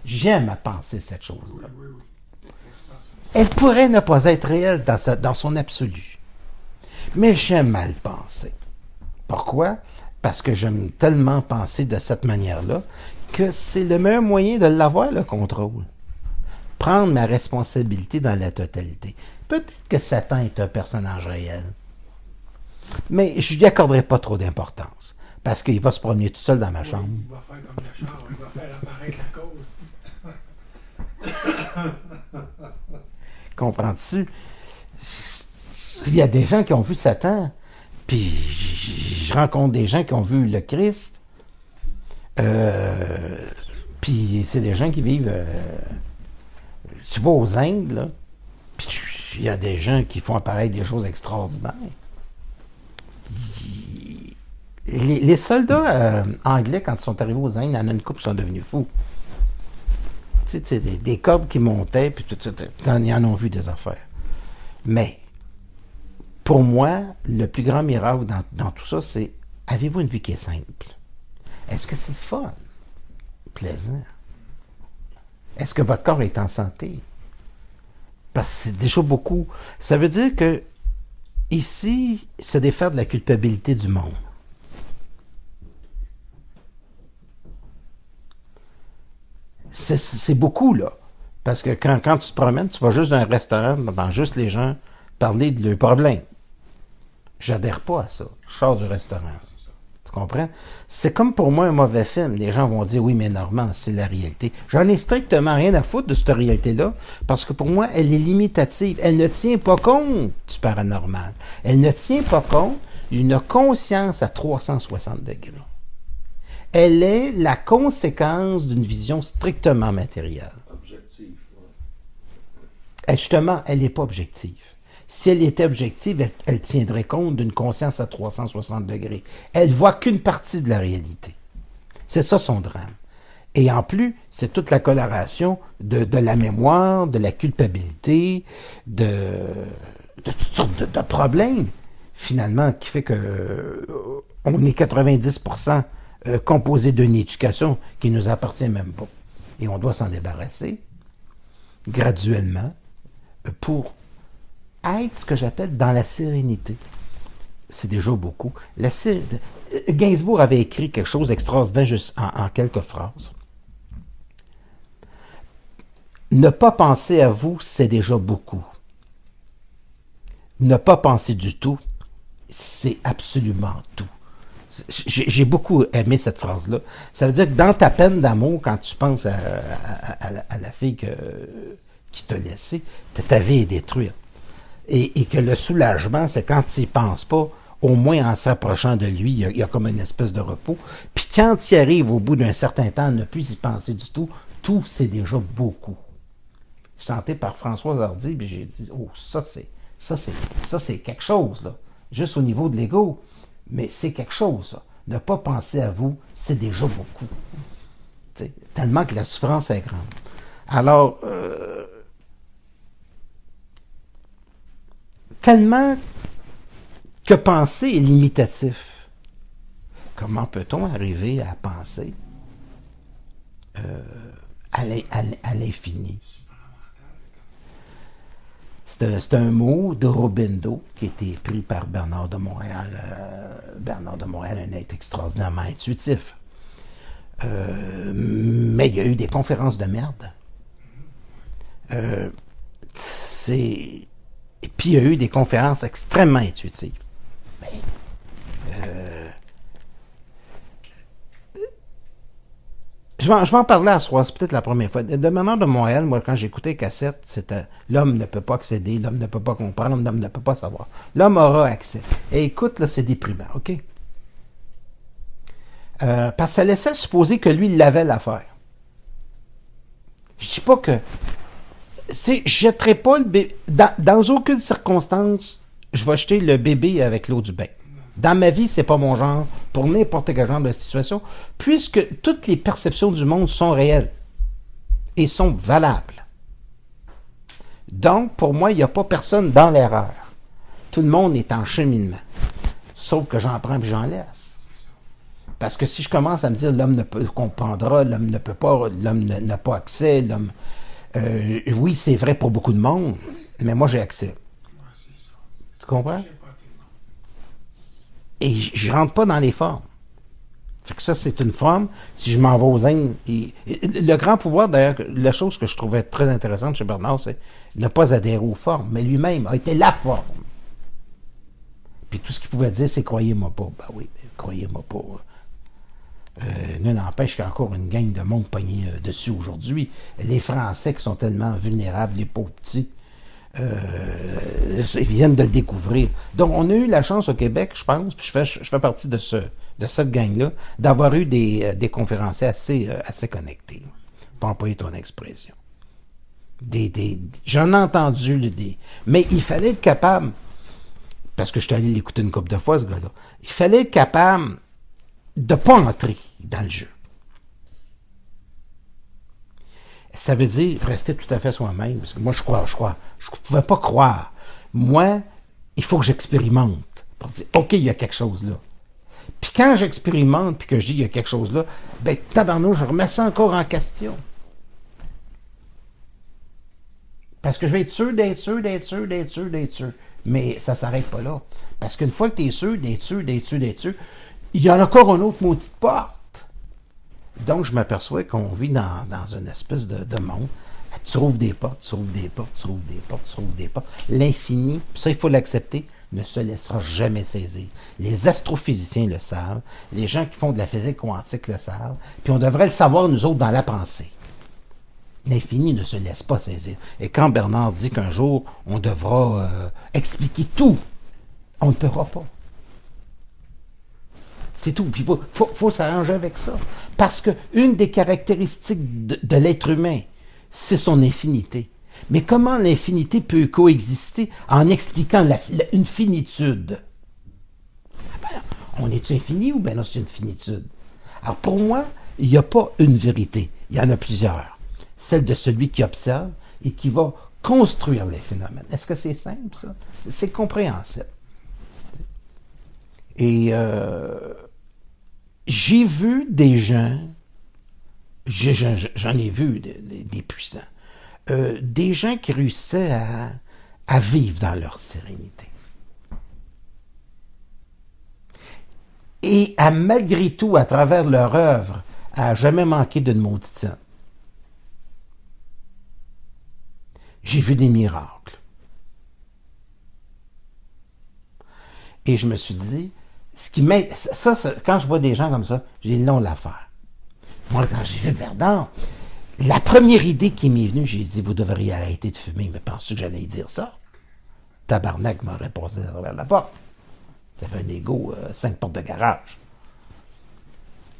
J'aime à penser cette chose-là. Oui. Elle pourrait ne pas être réelle dans son absolu. Mais j'aime à le penser. Pourquoi? Parce que j'aime tellement penser de cette manière-là que c'est le meilleur moyen de l'avoir, le contrôle. Prendre ma responsabilité dans la totalité. Peut-être que Satan est un personnage réel. Mais je lui accorderai pas trop d'importance. Parce qu'il va se promener tout seul dans ma chambre. Il va faire comme le char, il va faire apparaître la cause. Comprends-tu? Il y a des gens qui ont vu Satan. Puis je rencontre des gens qui ont vu le Christ. Puis c'est des gens qui vivent... tu vas aux Indes, là, puis il y a des gens qui font apparaître des choses extraordinaires. Les soldats anglais, quand ils sont arrivés aux Indes, il y en a une couple qui sont devenus fous. Tu sais, des cordes qui montaient, puis ils en ont vu des affaires. Mais, pour moi, le plus grand miracle dans tout ça, c'est, avez-vous une vie qui est simple? Est-ce que c'est fun? Plaisant? Est-ce que votre corps est en santé? Parce que c'est déjà beaucoup. Ça veut dire que, ici, se défaire de la culpabilité du monde. C'est beaucoup, là. Parce que quand tu te promènes, tu vas juste dans un restaurant, devant juste les gens, parler de leurs problèmes. J'adhère pas à ça. Je sors du restaurant. Tu comprends? C'est comme pour moi un mauvais film. Les gens vont dire, oui, mais Normand, c'est la réalité. J'en ai strictement rien à foutre de cette réalité-là, parce que pour moi, elle est limitative. Elle ne tient pas compte du paranormal. Elle ne tient pas compte d'une conscience à 360 degrés. Elle est la conséquence d'une vision strictement matérielle. Objectif. Et justement, elle n'est pas objective. Si elle était objective, elle tiendrait compte d'une conscience à 360 degrés. Elle voit qu'une partie de la réalité. C'est ça son drame. Et en plus, c'est toute la coloration de la mémoire, de la culpabilité, de toutes sortes de problèmes, finalement, qui fait que on est 90% composé d'une éducation qui ne nous appartient même pas. Et on doit s'en débarrasser graduellement pour être ce que j'appelle dans la sérénité. C'est déjà beaucoup. Gainsbourg avait écrit quelque chose d'extraordinaire juste en quelques phrases. Ne pas penser à vous, c'est déjà beaucoup. Ne pas penser du tout, c'est absolument tout. J'ai beaucoup aimé cette phrase-là. Ça veut dire que dans ta peine d'amour, quand tu penses à la fille qui t'a laissé, ta vie est détruite. Et que le soulagement, c'est quand tu n'y penses pas, au moins en s'approchant de lui, il y a comme une espèce de repos. Puis quand tu y arrives au bout d'un certain temps, ne plus y penser du tout, c'est déjà beaucoup. Je sentais par Françoise Hardy, puis j'ai dit, oh, ça c'est quelque chose, là. Juste au niveau de l'ego. Mais c'est quelque chose, ça. Ne pas penser à vous, c'est déjà beaucoup. T'sais, tellement que la souffrance est grande. Alors, tellement que penser est limitatif. Comment peut-on arriver à penser à l'infini? C'est un mot de Robindo qui a été pris par Bernard de Montréal. Bernard de Montréal, un être extraordinairement intuitif. Mais il y a eu des conférences de merde. Et puis il y a eu des conférences extrêmement intuitives. Mais, je vais en parler à soir, c'est peut-être la première fois. De Bernard de Montréal, moi, quand j'écoutais cassette, c'était l'homme ne peut pas accéder, l'homme ne peut pas comprendre, l'homme ne peut pas savoir. L'homme aura accès. Et écoute, là, c'est déprimant, OK? Parce que ça laissait supposer que lui, il avait l'affaire. Je dis pas que... Tu sais, je jetterai pas le bébé... Dans aucune circonstance, je vais jeter le bébé avec l'eau du bain. Dans ma vie, c'est pas mon genre, pour n'importe quel genre de situation, puisque toutes les perceptions du monde sont réelles et sont valables. Donc, pour moi, il n'y a pas personne dans l'erreur. Tout le monde est en cheminement. Sauf que j'en prends et j'en laisse. Parce que si je commence à me dire l'homme ne peut comprendra, l'homme ne peut pas, l'homme n'a pas accès, l'homme. Oui, c'est vrai pour beaucoup de monde, mais moi j'ai accès. Ouais, c'est ça. Tu comprends? Je sais pas tout le monde. Et je rentre pas dans les formes. Fait que ça, c'est une forme. Si je m'en vais aux Indes, le grand pouvoir, d'ailleurs, la chose que je trouvais très intéressante chez Bernard, c'est ne pas adhérer aux formes, mais lui-même a été la forme. Puis tout ce qu'il pouvait dire, c'est croyez-moi pas. Ben oui, croyez-moi pas. Ne n'empêche qu'il y a encore une gang de monde pogné dessus aujourd'hui. Les Français qui sont tellement vulnérables, les pauvres petits, ils viennent de le découvrir. Donc, on a eu la chance au Québec, je pense, puis je fais partie de cette gang-là, d'avoir eu des conférenciers assez connectés, pour employer ton expression. J'en ai entendu, mais il fallait être capable, parce que je suis allé l'écouter une couple de fois, ce gars-là, il fallait être capable de ne pas entrer dans le jeu. Ça veut dire rester tout à fait soi-même. Parce que moi, je ne pouvais pas croire. Moi, il faut que j'expérimente pour dire, OK, il y a quelque chose là. Puis quand j'expérimente puis que je dis, il y a quelque chose là, ben tabarnouche, je remets ça encore en question. Parce que je vais être sûr d'être sûr, d'être sûr, d'être sûr, d'être sûr. Mais ça ne s'arrête pas là. Parce qu'une fois que tu es sûr d'être sûr, d'être sûr, d'être sûr, il y en a encore une autre maudite porte. Donc, je m'aperçois qu'on vit dans une espèce de monde. Tu ouvres des portes, tu ouvres des portes, tu ouvres des portes, tu ouvres des portes. L'infini, ça, il faut l'accepter, ne se laissera jamais saisir. Les astrophysiciens le savent, les gens qui font de la physique quantique le savent, puis on devrait le savoir, nous autres, dans la pensée. L'infini ne se laisse pas saisir. Et quand Bernard dit qu'un jour, on devra expliquer tout, on ne pourra pas. C'est tout. Puis il faut s'arranger avec ça. Parce qu'une des caractéristiques de l'être humain, c'est son infinité. Mais comment l'infinité peut coexister en expliquant une finitude? Ah ben, on est infini ou bien non, c'est une finitude? Alors pour moi, il n'y a pas une vérité. Il y en a plusieurs. Celle de celui qui observe et qui va construire les phénomènes. Est-ce que c'est simple, ça? C'est compréhensible. Et j'ai vu des gens, j'en ai vu des puissants, des gens qui réussissaient à vivre dans leur sérénité. Et à malgré tout, à travers leur œuvre, à jamais manquer d'une maudite scène. J'ai vu des miracles. Et je me suis dit, ce qui m'aide, ça, quand je vois des gens comme ça, j'ai long l'affaire. Moi, quand j'ai vu Verdun, la première idée qui m'est venue, j'ai dit, vous devriez arrêter de fumer. Mais penses-tu que j'allais dire ça? Tabarnak m'aurait passé à travers la porte. Ça fait un égo, 5 portes de garage.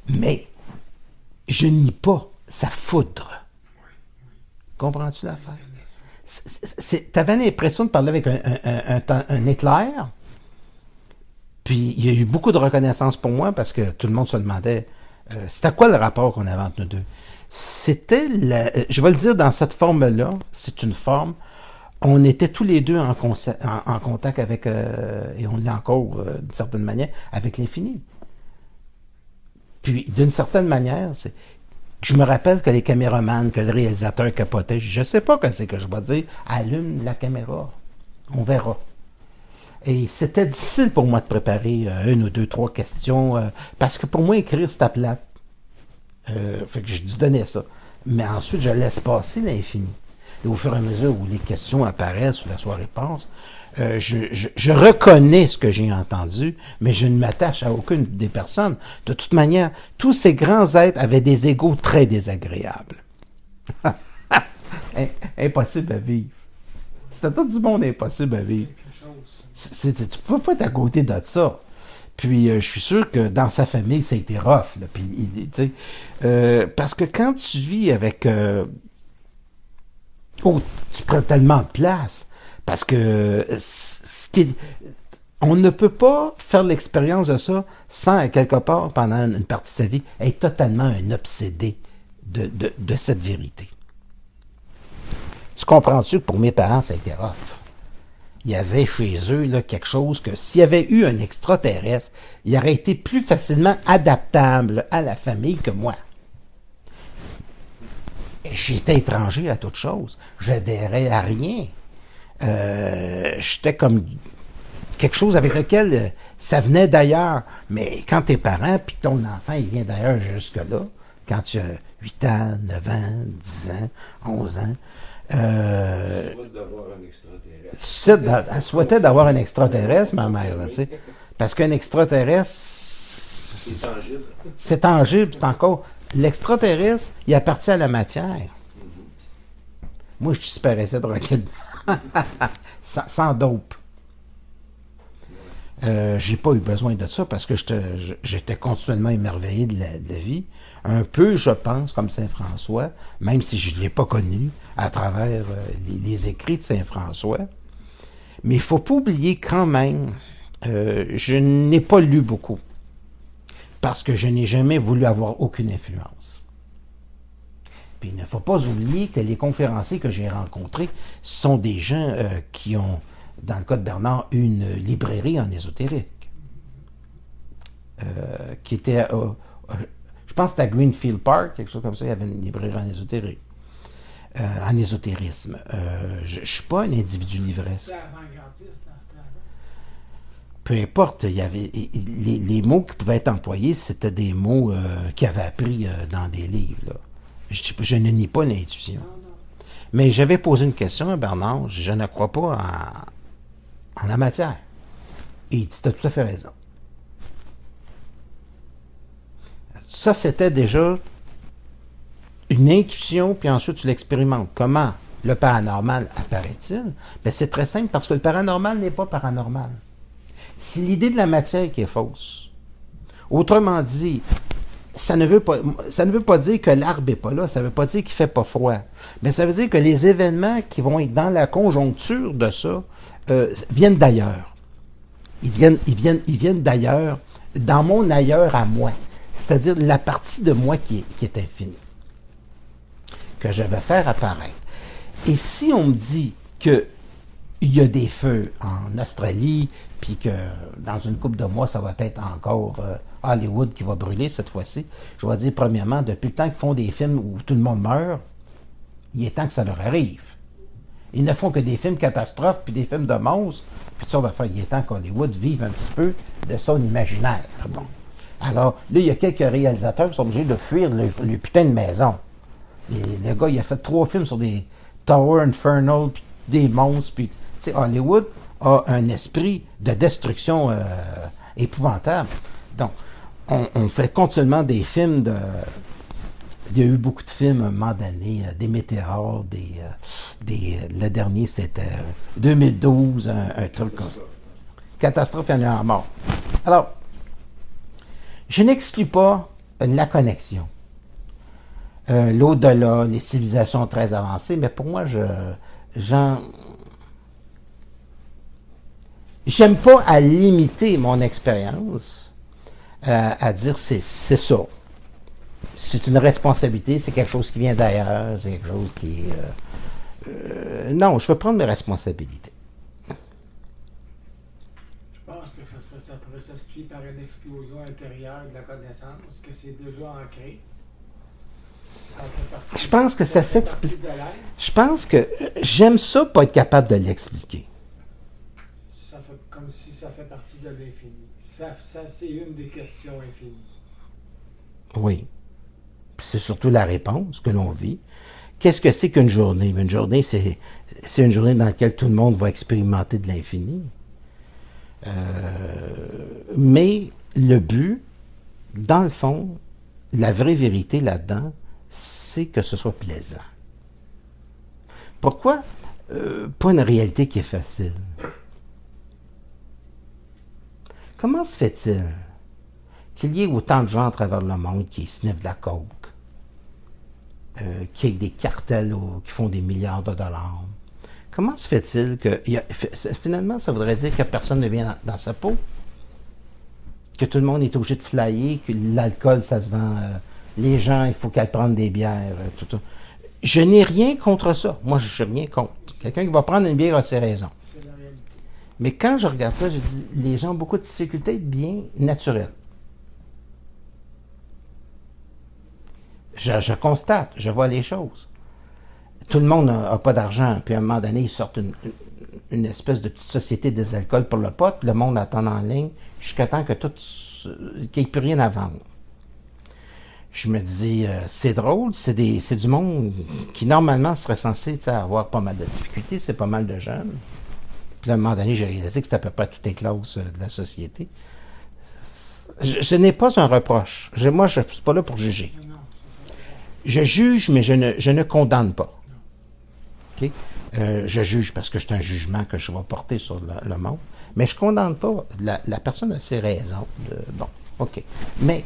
Mais, je nie pas sa foudre. Comprends-tu l'affaire? T'avais l'impression de parler avec un Hitler. Puis il y a eu beaucoup de reconnaissance pour moi parce que tout le monde se demandait c'était quoi le rapport qu'on avait entre nous deux. C'était, je vais le dire dans cette forme-là, c'est une forme, on était tous les deux en contact avec, et on l'est encore d'une certaine manière, avec l'infini. Puis d'une certaine manière, je me rappelle que les caméramans, que le réalisateur capotait, je ne sais pas ce que je vais dire, allume la caméra, on verra. Et c'était difficile pour moi de préparer une ou deux, trois questions, parce que pour moi, écrire, c'était plate. Fait que je lui donnais ça. Mais ensuite, je laisse passer l'infini. Et au fur et à mesure où les questions apparaissent, où la soirée passe, je reconnais ce que j'ai entendu, mais je ne m'attache à aucune des personnes. De toute manière, tous ces grands êtres avaient des égos très désagréables. Impossible à vivre. C'était tout du monde impossible à vivre. Tu ne peux pas être à côté de ça. Puis, je suis sûr que dans sa famille, ça a été rough. Là. Puis, parce que quand tu vis avec... tu prends tellement de place. Parce que on ne peut pas faire l'expérience de ça sans, quelque part, pendant une partie de sa vie, être totalement un obsédé de cette vérité. Tu comprends-tu que pour mes parents, ça a été rough? il y avait chez eux là, quelque chose que s'il y avait eu un extraterrestre, il aurait été plus facilement adaptable à la famille que moi. J'étais étranger à toute chose. J'adhérais à rien. J'étais comme quelque chose avec lequel ça venait d'ailleurs. Mais quand tes parents, puis ton enfant, il vient d'ailleurs jusque-là, quand tu as 8 ans, 9 ans, 10 ans, 11 ans, souhaite d'avoir un extraterrestre. elle souhaitait d'avoir un extraterrestre, ma mère, là, tu sais. Parce qu'un extraterrestre, C'est tangible. c'est tangible, c'est encore... L'extraterrestre, il appartient à la matière. Moi, je disparaissais tranquillement. sans dope. J'ai pas eu besoin de ça parce que j'étais continuellement émerveillé de la vie. Un peu, je pense, comme Saint François, même si je ne l'ai pas connu à travers les écrits de Saint François. Mais il ne faut pas oublier quand même, je n'ai pas lu beaucoup parce que je n'ai jamais voulu avoir aucune influence. Puis il ne faut pas oublier que les conférenciers que j'ai rencontrés sont des gens qui ont, dans le cas de Bernard, une librairie en ésotérique. Qui était, je pense que c'était à Greenfield Park, quelque chose comme ça, il y avait une librairie en ésotérique. En ésotérisme. Je ne suis pas un individu livresque. C'est avant-gardiste dans ce temps-là. Peu importe, il y avait les mots qui pouvaient être employés, c'était des mots qu'ils avaient appris dans des livres. Là. Je ne nie pas l'intuition. Non, non. Mais j'avais posé une question à Bernard, je ne crois pas en la matière. Et il dit, tu as tout à fait raison. Ça, c'était déjà une intuition, puis ensuite tu l'expérimentes. Comment le paranormal apparaît-il? Ben, c'est très simple, parce que le paranormal n'est pas paranormal. C'est l'idée de la matière qui est fausse. Autrement dit, ça ne veut pas dire que l'arbre n'est pas là, ça ne veut pas dire qu'il ne fait pas froid. Mais ça veut dire que les événements qui vont être dans la conjoncture de ça viennent d'ailleurs. Ils viennent d'ailleurs, dans mon ailleurs à moi. C'est-à-dire la partie de moi qui est infinie, que je vais faire apparaître. Et si on me dit qu'il y a des feux en Australie, puis que dans une couple de mois, ça va être encore Hollywood qui va brûler cette fois-ci, je vais dire premièrement, depuis le temps qu'ils font des films où tout le monde meurt, il est temps que ça leur arrive. Ils ne font que des films catastrophes, puis des films de monstres, puis ça, on va faire, il est temps qu'Hollywood vive un petit peu de son imaginaire. Bon. Alors, là, il y a quelques réalisateurs qui sont obligés de fuir le putain de maison. Et le gars, il a fait 3 films sur des Tower Infernal, puis des monstres, puis, tu sais, Hollywood a un esprit de destruction épouvantable. Donc, on fait continuellement des films de... Il y a eu beaucoup de films à un moment donné, des météores, le dernier c'était 2012, un truc comme ça. Catastrophe, il y en a un mort. Alors, je n'exclus pas la connexion. L'au-delà, les civilisations très avancées, mais pour moi, j'aime pas à limiter mon expérience à dire c'est ça. C'est une responsabilité, c'est quelque chose qui vient d'ailleurs, c'est quelque chose qui... non, je veux prendre mes responsabilités. Je pense que ça pourrait s'expliquer par une explosion intérieure de la connaissance, que c'est déjà ancré. Ça fait partie, Je pense que ça fait s'explique. partie de l'être. Je pense que j'aime ça pas être capable de l'expliquer. Ça fait comme si ça fait partie de l'infini. Ça, c'est une des questions infinies. Oui. Puis c'est surtout la réponse que l'on vit. Qu'est-ce que c'est qu'une journée? Une journée, c'est une journée dans laquelle tout le monde va expérimenter de l'infini. Mais le but, dans le fond, la vraie vérité là-dedans, c'est que ce soit plaisant. Pourquoi? Pas une réalité qui est facile. Comment se fait-il qu'il y ait autant de gens à travers le monde qui sniffent de la coke, qu'il y ait des cartels qui font des milliards de dollars? Comment se fait-il que... finalement, ça voudrait dire que personne ne vient dans sa peau? Que tout le monde est obligé de flyer, que l'alcool, ça se vend... les gens, il faut qu'elles prennent des bières, tout ça. Je n'ai rien contre ça. Moi, je n'ai rien contre. Quelqu'un qui va prendre une bière a ses raisons. C'est la réalité. Mais quand je regarde ça, je dis, les gens ont beaucoup de difficultés à être bien naturels. Je constate, je vois les choses. Tout le monde n'a pas d'argent, puis à un moment donné, ils sortent une espèce de petite société des alcools pour le pot, puis le monde attend en ligne jusqu'à temps que qu'il n'y ait plus rien à vendre. Je me dis, c'est drôle, c'est du monde qui normalement serait censé avoir pas mal de difficultés, c'est pas mal de jeunes. Puis à un moment donné, j'ai réalisé que c'est à peu près toutes les classes de la société. Je n'ai pas un reproche. Moi, je ne suis pas là pour juger. Je juge, mais je ne condamne pas. Okay? Je juge parce que c'est un jugement que je vais porter sur le monde, mais je ne condamne pas. La personne a ses raisons. Bon, OK. Mais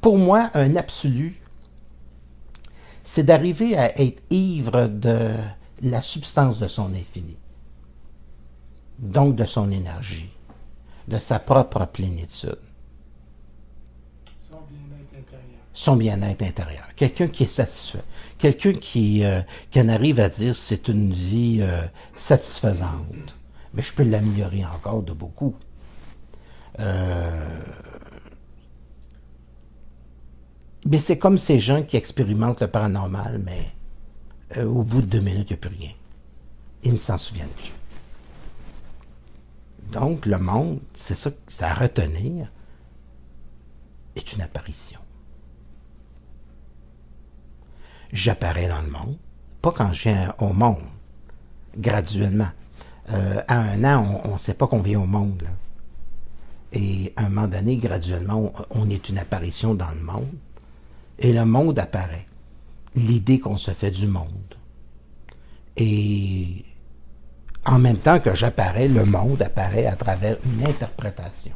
pour moi, un absolu, c'est d'arriver à être ivre de la substance de son infini, donc de son énergie, de sa propre plénitude. Son bien-être intérieur. Quelqu'un qui est satisfait. Quelqu'un qui en arrive à dire c'est une vie satisfaisante. Mais je peux l'améliorer encore de beaucoup. Mais c'est comme ces gens qui expérimentent le paranormal, mais au bout de 2 minutes, il n'y a plus rien. Ils ne s'en souviennent plus. Donc, le monde, c'est ça à retenir, est une apparition. J'apparais dans le monde, pas quand je viens au monde, graduellement. À 1 an, on ne sait pas qu'on vient au monde. Là. Et à un moment donné, graduellement, on est une apparition dans le monde. Et le monde apparaît. L'idée qu'on se fait du monde. Et en même temps que j'apparais, le monde apparaît à travers une interprétation.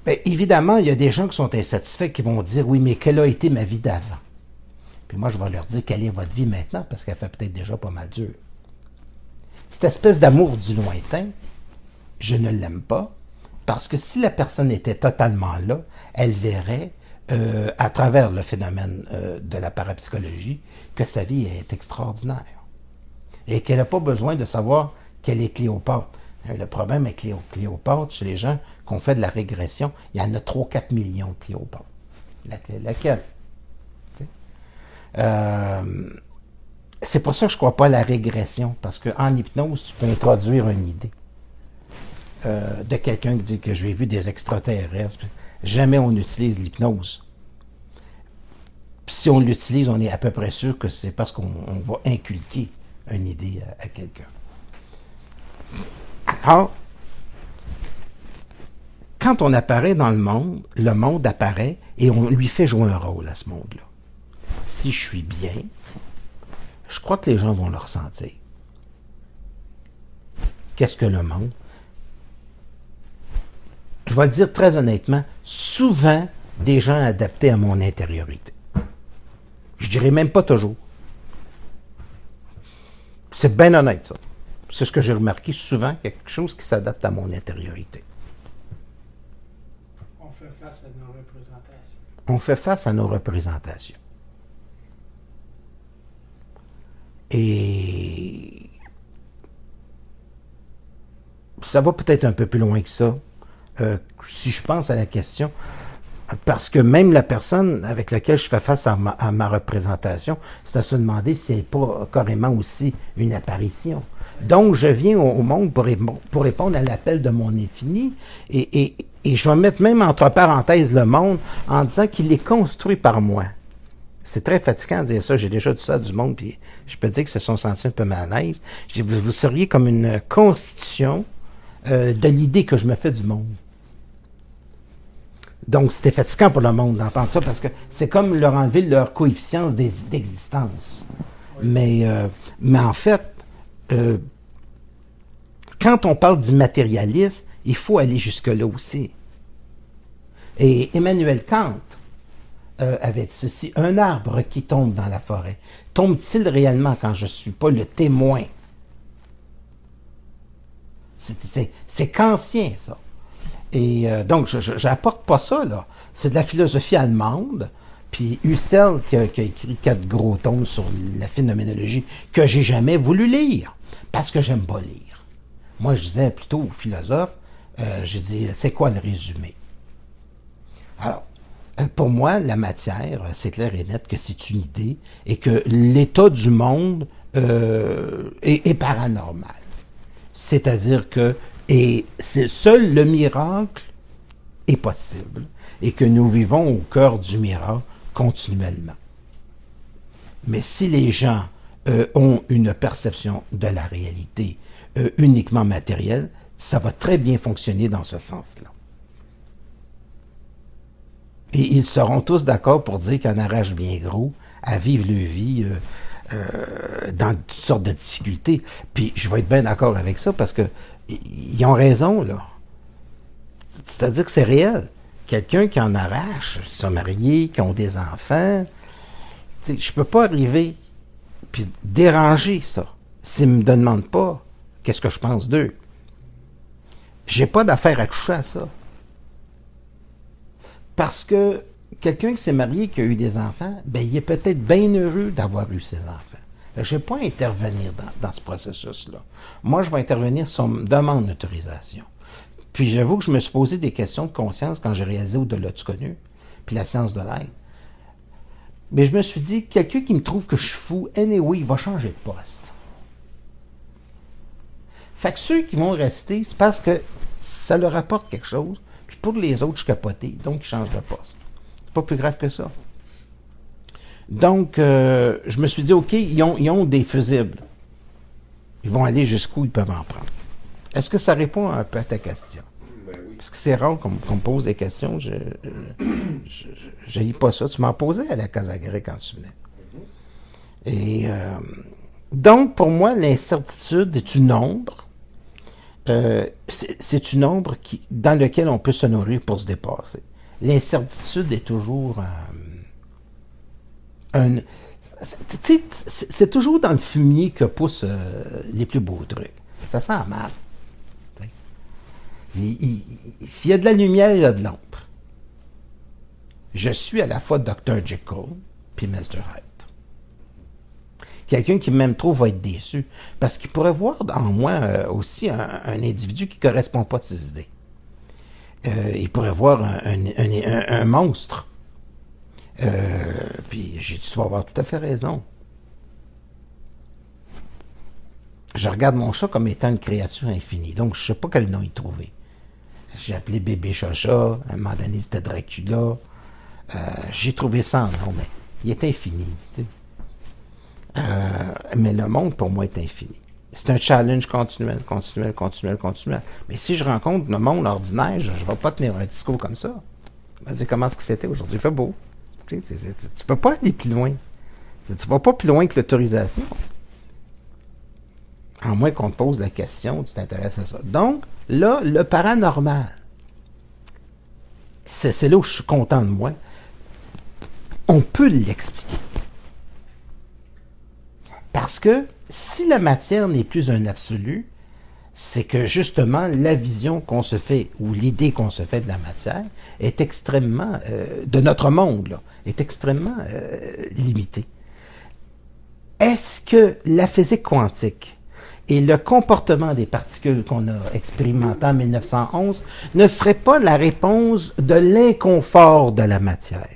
Bien, évidemment, il y a des gens qui sont insatisfaits qui vont dire « Oui, mais quelle a été ma vie d'avant? » Puis moi, je vais leur dire « Quelle est votre vie maintenant? » Parce qu'elle fait peut-être déjà pas mal dur. Cette espèce d'amour du lointain, je ne l'aime pas, parce que si la personne était totalement là, elle verrait, à travers le phénomène de la parapsychologie, que sa vie est extraordinaire. Et qu'elle n'a pas besoin de savoir quelle est Cléopâtre. Le problème avec Cléopâtre, chez les gens qui ont fait de la régression, il y en a 3-4 millions de Cléopâtre. Laquelle? C'est pour ça que je ne crois pas à la régression, parce qu'en hypnose, tu peux introduire une idée de quelqu'un qui dit que j'ai vu des extraterrestres. Jamais on utilise l'hypnose. Puis si on l'utilise, on est à peu près sûr que c'est parce qu'on va inculquer une idée à quelqu'un. Alors, quand on apparaît dans le monde apparaît et on lui fait jouer un rôle à ce monde-là. Si je suis bien, je crois que les gens vont le ressentir. Qu'est-ce que le monde? Je vais le dire très honnêtement, souvent des gens adaptés à mon intériorité. Je dirais même pas toujours. C'est bien honnête, ça. C'est ce que j'ai remarqué souvent, quelque chose qui s'adapte à mon intériorité. On fait face à nos représentations. On fait face à nos représentations. Et ça va peut-être un peu plus loin que ça, si je pense à la question, parce que même la personne avec laquelle je fais face à ma représentation, c'est à se demander si elle n'est pas carrément aussi une apparition. Donc, je viens au monde pour répondre à l'appel de mon infini, et je vais mettre même entre parenthèses le monde en disant qu'il est construit par moi. C'est très fatigant de dire ça. J'ai déjà dit ça du monde, puis je peux dire que se sont sentis un peu mal à l'aise. Vous seriez comme une constitution de l'idée que je me fais du monde. Donc, c'était fatigant pour le monde d'entendre ça, parce que c'est comme leur enlever leur coefficient d'existence. Mais en fait, quand on parle d'immatérialisme, il faut aller jusque-là aussi. Et Emmanuel Kant avait dit ceci: un arbre qui tombe dans la forêt, tombe-t-il réellement quand je ne suis pas le témoin? C'est kantien, ça. Et donc, je n'apporte pas ça, là. C'est de la philosophie allemande. Puis Husserl qui a écrit 4 gros tomes sur la phénoménologie que j'ai jamais voulu lire. parce que j'aime pas lire. Moi, je disais plutôt aux philosophes, je dis, c'est quoi le résumé? Alors, pour moi, la matière, c'est clair et net que c'est une idée et que l'état du monde est paranormal. C'est-à-dire que seul le miracle est possible et que nous vivons au cœur du miracle continuellement. Mais si les gens ont une perception de la réalité uniquement matérielle, ça va très bien fonctionner dans ce sens-là. Et ils seront tous d'accord pour dire qu'un arrache bien gros à vivre leur vie dans toutes sortes de difficultés. Puis je vais être bien d'accord avec ça parce que ils ont raison, là. C'est-à-dire que c'est réel. Quelqu'un qui en arrache, qui sont mariés, qui ont des enfants, je ne peux pas arriver puis déranger ça. S'ils ne me demandent pas qu'est-ce que je pense d'eux. J'ai pas d'affaire à toucher à ça. Parce que quelqu'un qui s'est marié, qui a eu des enfants, ben, il est peut-être bien heureux d'avoir eu ses enfants. Je n'ai pas à intervenir dans ce processus-là. Moi, je vais intervenir si on me demande l'autorisation. Puis j'avoue que je me suis posé des questions de conscience quand j'ai réalisé Au-delà du connu, puis la science de l'être. Mais je me suis dit, quelqu'un qui me trouve que je suis fou, anyway, il va changer de poste. Fait que ceux qui vont rester, c'est parce que ça leur apporte quelque chose. Puis pour les autres, je suis capoté, donc ils changent de poste. C'est pas plus grave que ça. Donc, je me suis dit, OK, ils ont des fusibles. Ils vont aller jusqu'où ils peuvent en prendre. Est-ce que ça répond un peu à ta question? Ben oui. Parce que c'est rare qu'on me pose des questions. Je n'ai pas ça. Tu m'en posais à la Casagré quand tu venais. Et donc, pour moi, l'incertitude est une ombre. C'est une ombre dans laquelle on peut se nourrir pour se dépasser. L'incertitude est toujours c'est toujours dans le fumier que poussent les plus beaux trucs. Ça sent mal. S'il y a de la lumière, il y a de l'ombre. Je suis à la fois Dr. Jekyll puis Mr. Hyde. Quelqu'un qui m'aime trop va être déçu, parce qu'il pourrait voir en moi aussi un individu qui ne correspond pas à ses idées. Il pourrait voir un monstre. Puis j'ai dit, tu vas avoir tout à fait raison. Je regarde mon chat comme étant une créature infinie, donc je ne sais pas quel nom y trouver. J'ai appelé bébé Chacha, à un moment donné c'était Dracula. J'ai trouvé ça en nom, mais il est infini. Mais le monde, pour moi, est infini. C'est un challenge continuel. Mais si je rencontre le monde ordinaire, je ne vais pas tenir un discours comme ça. Je vais dire comment est-ce que c'était aujourd'hui. Il fait beau. Tu ne peux pas aller plus loin. Tu ne vas pas plus loin que l'autorisation. À moins qu'on te pose la question, tu t'intéresses à ça. Donc, là, le paranormal, c'est là où je suis content de moi. On peut l'expliquer. Parce que si la matière n'est plus un absolu, c'est que justement la vision qu'on se fait ou l'idée qu'on se fait de la matière est extrêmement, de notre monde, là, est extrêmement limitée. Est-ce que la physique quantique et le comportement des particules qu'on a expérimenté en 1911 ne serait pas la réponse de l'inconfort de la matière?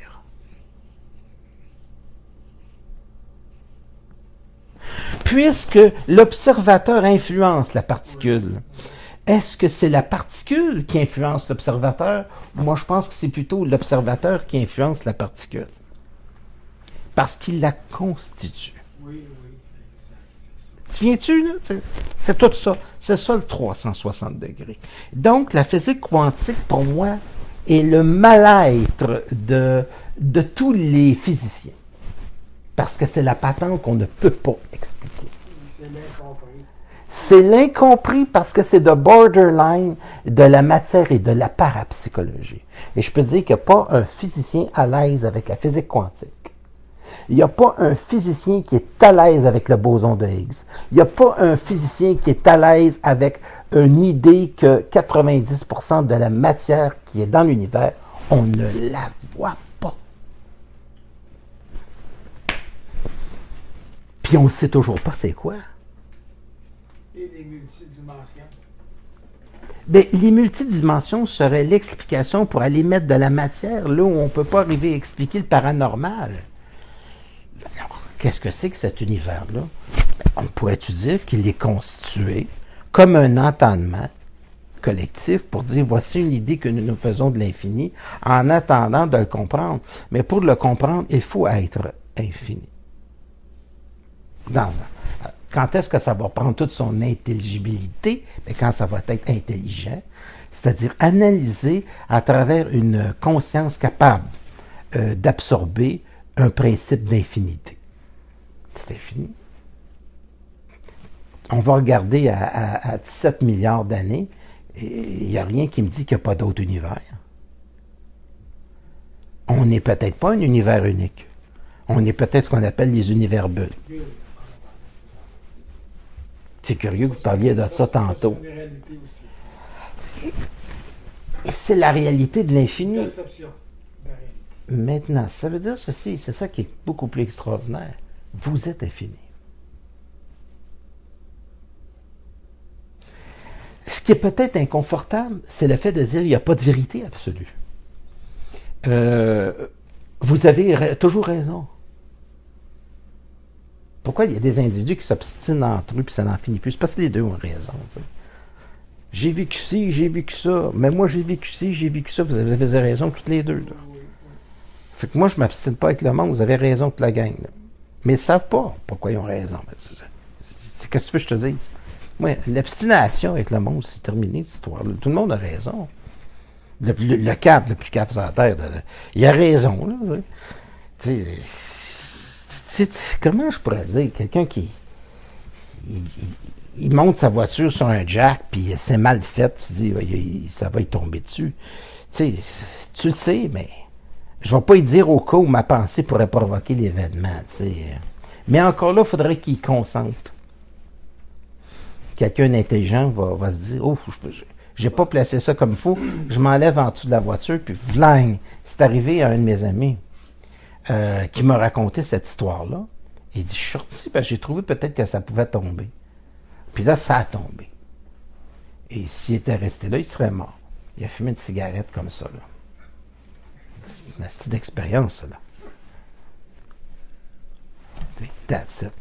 Puisque l'observateur influence la particule, est-ce que c'est la particule qui influence l'observateur? Moi, je pense que c'est plutôt l'observateur qui influence la particule. Parce qu'il la constitue. Oui, exact. Tu viens-tu, là? C'est tout ça. C'est ça le 360 degrés. Donc, la physique quantique, pour moi, est le mal-être de tous les physiciens. Parce que c'est la patente qu'on ne peut pas expliquer. C'est l'incompris. C'est l'incompris parce que c'est de borderline de la matière et de la parapsychologie. Et je peux dire qu'il n'y a pas un physicien à l'aise avec la physique quantique. Il n'y a pas un physicien qui est à l'aise avec le boson de Higgs. Il n'y a pas un physicien qui est à l'aise avec une idée que 90% de la matière qui est dans l'univers, on ne la voit pas. Puis on ne sait toujours pas c'est quoi. multidimensions. Bien, les multidimensions seraient l'explication pour aller mettre de la matière là où on ne peut pas arriver à expliquer le paranormal. Alors, qu'est-ce que c'est que cet univers-là? On pourrait-tu dire qu'il est constitué comme un entendement collectif pour dire voici une idée que nous nous faisons de l'infini en attendant de le comprendre. Mais pour le comprendre, il faut être infini. Quand est-ce que ça va prendre toute son intelligibilité? Mais quand ça va être intelligent, c'est-à-dire analysé à travers une conscience capable d'absorber un principe d'infinité. C'est infini. On va regarder à 17 milliards d'années, il n'y a rien qui me dit qu'il n'y a pas d'autre univers. On n'est peut-être pas un univers unique. On est peut-être ce qu'on appelle les univers bulles. C'est curieux que vous parliez de ça tantôt. C'est une réalité aussi. C'est la réalité de l'infini. Perception de la réalité. Maintenant, ça veut dire ceci, c'est ça qui est beaucoup plus extraordinaire. Vous êtes infini. Ce qui est peut-être inconfortable, c'est le fait de dire qu'il n'y a pas de vérité absolue. Vous avez toujours raison. Pourquoi il y a des individus qui s'obstinent entre eux et ça n'en finit plus? C'est parce que les deux ont raison. T'sais. J'ai vécu ci, j'ai vécu ça. Mais moi, j'ai vécu ci, j'ai vécu ça. Vous avez raison toutes les deux. Là. Fait que moi, je ne m'obstine pas avec le monde. Vous avez raison toute la gang. Là. Mais ils ne savent pas pourquoi ils ont raison. Qu'est-ce que tu veux que je te dise? Moi, l'obstination avec le monde, c'est terminé, cette histoire-là. Tout le monde a raison. Le cave, le plus cave sur la terre, il a raison. Là, comment je pourrais dire? Quelqu'un qui il monte sa voiture sur un jack, puis c'est mal fait, tu dis, ça va y tomber dessus. Tu le sais, mais je ne vais pas y dire au cas où ma pensée pourrait provoquer l'événement. Mais encore là, il faudrait qu'il concentre. Quelqu'un d'intelligent va se dire, oh, j'ai pas placé ça comme il faut, je m'enlève en dessous de la voiture, puis vlang! C'est arrivé à un de mes amis qui m'a raconté cette histoire-là. Il dit, je suis sorti parce que j'ai trouvé peut-être que ça pouvait tomber. Puis là, ça a tombé. Et s'il était resté là, il serait mort. Il a fumé une cigarette comme ça, là. C'est une petite expérience, ça, là. That's it.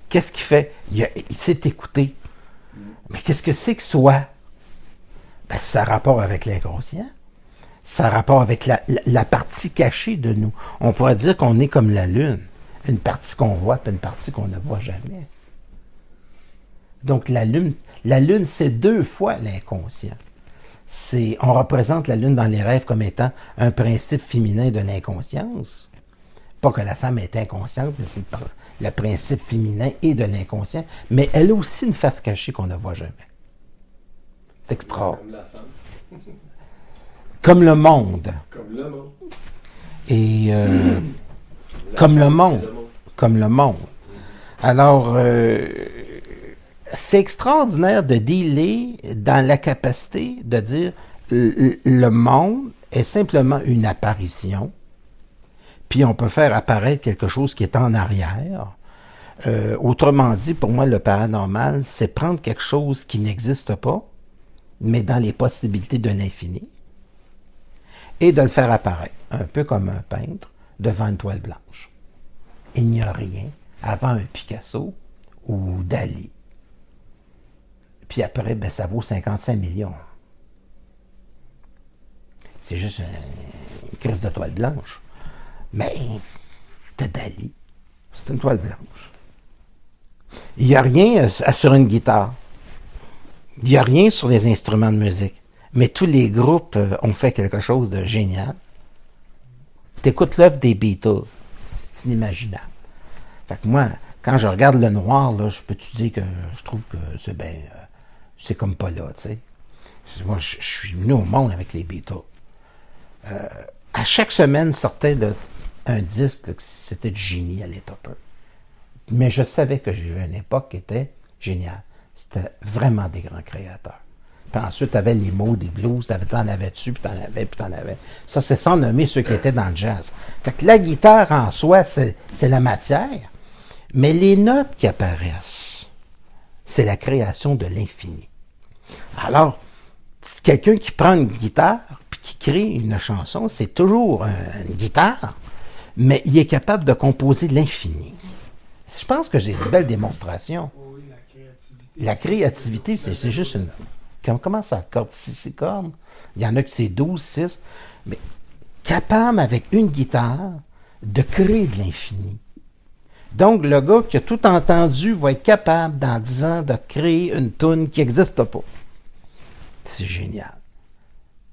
Qu'est-ce qu'il fait? Il s'est écouté. Mais qu'est-ce que c'est que soi? Ben, ça a rapport avec l'inconscient. Ça a rapport avec la partie cachée de nous. On pourrait dire qu'on est comme la Lune. Une partie qu'on voit, puis une partie qu'on ne voit jamais. Donc, la Lune, c'est 2 fois l'inconscient. On représente la Lune dans les rêves comme étant un principe féminin de l'inconscience. Pas que la femme est inconsciente, mais c'est le principe féminin et de l'inconscient. Mais elle a aussi une face cachée qu'on ne voit jamais. C'est extraordinaire. Comme la femme. Comme le monde. Comme le monde. Et comme le monde. Comme le monde. Alors, c'est extraordinaire de dealer dans la capacité de dire le monde est simplement une apparition, puis on peut faire apparaître quelque chose qui est en arrière. Autrement dit, pour moi, le paranormal, c'est prendre quelque chose qui n'existe pas, mais dans les possibilités de l'infini, et de le faire apparaître, un peu comme un peintre devant une toile blanche. Il n'y a rien avant un Picasso ou Dali. Puis après, ben, ça vaut 55 millions. C'est juste une crise de toile blanche. Mais, t'as Dali. C'est une toile blanche. Il n'y a rien sur une guitare. Il n'y a rien sur les instruments de musique. Mais tous les groupes ont fait quelque chose de génial. T'écoutes l'œuvre des Beatles. C'est inimaginable. Fait que moi, quand je regarde le noir, là, je peux te dire que je trouve que c'est bien... c'est comme pas là, tu sais. Moi, je suis venu au monde avec les Beatles. À chaque semaine sortait un disque, c'était du génie à l'état peu. Mais je savais que je vivais une époque qui était géniale. C'était vraiment des grands créateurs. Puis ensuite, tu avais les mots des blues, t'en avais dessus, puis t'en avais. Ça, c'est sans nommer ceux qui étaient dans le jazz. Fait que la guitare en soi, c'est la matière. Mais les notes qui apparaissent, c'est la création de l'infini. Alors, quelqu'un qui prend une guitare puis qui crée une chanson, c'est toujours une guitare, mais il est capable de composer l'infini. Je pense que j'ai une belle démonstration. Oui, la créativité. La créativité, c'est juste une... Comment ça accorde 6 cordes? Il y en a que c'est 12, 6. Mais capable, avec une guitare, de créer de l'infini. Donc, le gars qui a tout entendu va être capable, dans 10 ans, de créer une toune qui n'existe pas. C'est génial.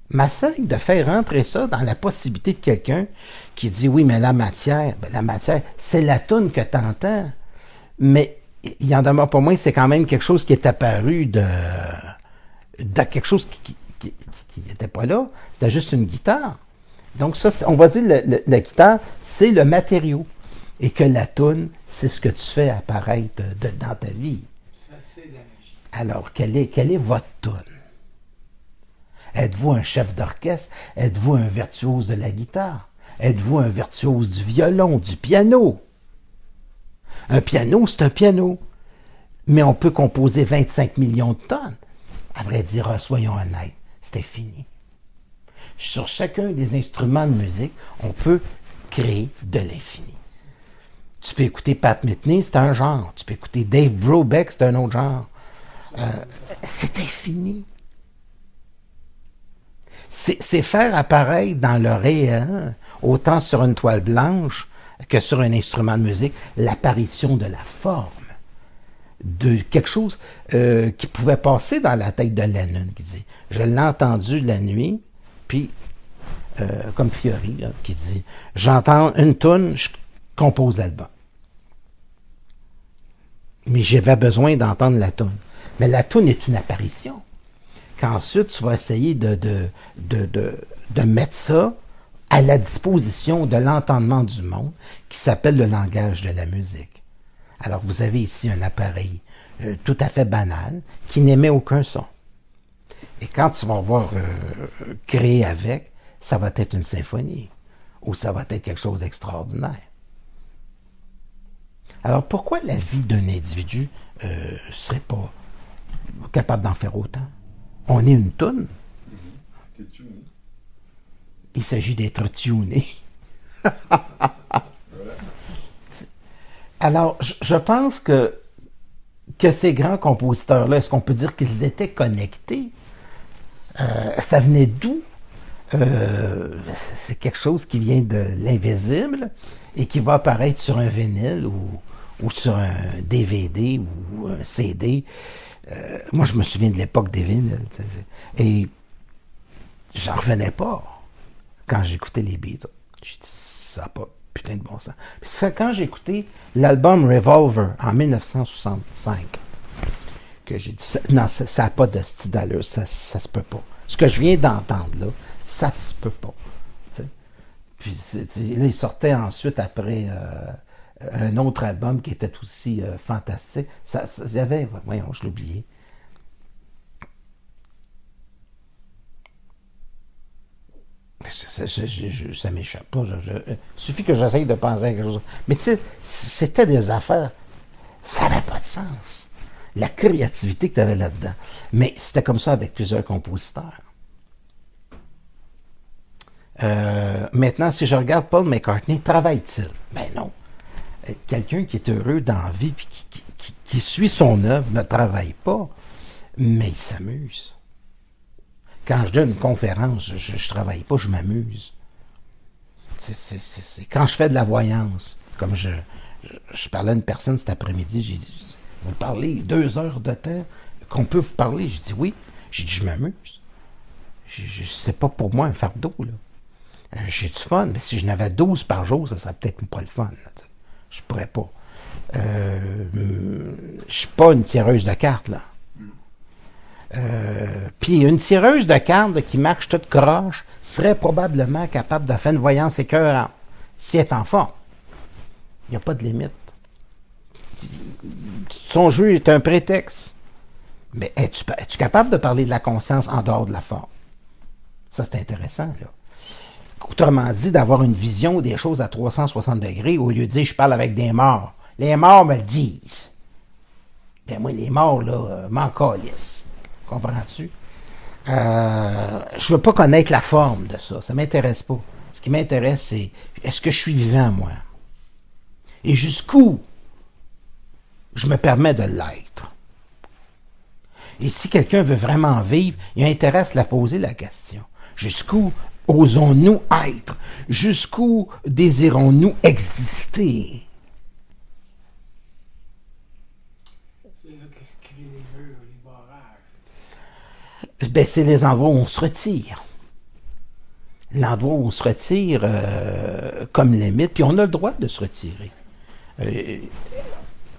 M'essaye de faire rentrer ça dans la possibilité de quelqu'un qui dit, oui, mais la matière, c'est la toune que tu entends. Mais il en demeure pas moins, c'est quand même quelque chose qui est apparu de quelque chose qui n'était pas là. C'était juste une guitare. Donc ça, on va dire la guitare, c'est le matériau. Et que la toune, c'est ce que tu fais apparaître dans ta vie. Ça, c'est de la magie. Alors, quelle est votre toune? Êtes-vous un chef d'orchestre? Êtes-vous un virtuose de la guitare? Êtes-vous un virtuose du violon, du piano? Un piano, c'est un piano. Mais on peut composer 25 millions de tonnes. À vrai dire, soyons honnêtes, c'était fini. Sur chacun des instruments de musique, on peut créer de l'infini. Tu peux écouter Pat Metheny, c'est un genre. Tu peux écouter Dave Brubeck, c'est un autre genre. C'est infini. C'est faire apparaître dans le réel, autant sur une toile blanche que sur un instrument de musique, l'apparition de la forme, de quelque chose qui pouvait passer dans la tête de Lennon, qui dit « Je l'ai entendu la nuit », puis comme Fiori, là, qui dit « J'entends une toune, je compose l'album ». Mais j'avais besoin d'entendre la toune. Mais la toune est une apparition. Qu'ensuite, tu vas essayer de mettre ça à la disposition de l'entendement du monde qui s'appelle le langage de la musique. Alors, vous avez ici un appareil tout à fait banal qui n'émet aucun son. Et quand tu vas voir créer avec, ça va être une symphonie ou ça va être quelque chose d'extraordinaire. Alors, pourquoi la vie d'un individu ne serait pas capable d'en faire autant? On est une toune. T'es tuné. Il s'agit d'être tuné. Alors, je pense que ces grands compositeurs-là, est-ce qu'on peut dire qu'ils étaient connectés? Ça venait d'où? C'est quelque chose qui vient de l'invisible et qui va apparaître sur un vinyle ou sur un DVD ou un CD. Moi, je me souviens de l'époque des vinyles. Et j'en revenais pas quand j'écoutais les Beatles. J'ai dit, ça n'a pas putain de bon sens. Puis c'est quand j'ai écouté l'album Revolver en 1965 que j'ai dit, non, ça n'a pas de style d'allure, ça se peut pas. Ce que je viens d'entendre là, ça se peut pas. T'sais. Puis là, il sortait ensuite après un autre album qui était aussi fantastique. Il y avait, voyons, je l'oubliais. Ça m'échappe pas. Il suffit que j'essaye de penser à quelque chose. Mais tu sais, c'était des affaires. Ça n'avait pas de sens. La créativité que tu avais là-dedans. Mais c'était comme ça avec plusieurs compositeurs. Maintenant, si je regarde Paul McCartney, travaille-t-il? Ben non. Quelqu'un qui est heureux dans la vie et qui suit son œuvre ne travaille pas, mais il s'amuse. Quand je donne une conférence, je ne travaille pas, je m'amuse. C'est quand je fais de la voyance, comme je parlais à une personne cet après-midi, j'ai dit, vous parlez 2 heures de temps qu'on peut vous parler. J'ai dit oui. J'ai dit, je m'amuse. C'est pas pour moi un fardeau, là. J'ai du fun, mais si je n'avais 12 par jour, ça serait peut-être pas le fun. Là, je pourrais pas. Je suis pas une tireuse de cartes, là. Puis une tireuse de cartes qui marche toute croche serait probablement capable de faire une voyance écœurante si elle est en forme. Il n'y a pas de limite. Son jeu est un prétexte. Mais es-tu capable de parler de la conscience en dehors de la forme? Ça, c'est intéressant, là. Autrement dit, d'avoir une vision des choses à 360 degrés au lieu de dire « je parle avec des morts ». Les morts me le disent. Ben moi, les morts, là, m'en calisse. Comprends-tu? Je veux pas connaître la forme de ça. Ça m'intéresse pas. Ce qui m'intéresse, c'est est-ce que je suis vivant, moi? Et jusqu'où je me permets de l'être? Et si quelqu'un veut vraiment vivre, il a intérêt à se la poser, la question. Jusqu'où osons-nous être? Jusqu'où désirons-nous exister? C'est là que se créent les murs, les barrages. Ben, c'est les endroits où on se retire. L'endroit où on se retire comme limite, puis on a le droit de se retirer.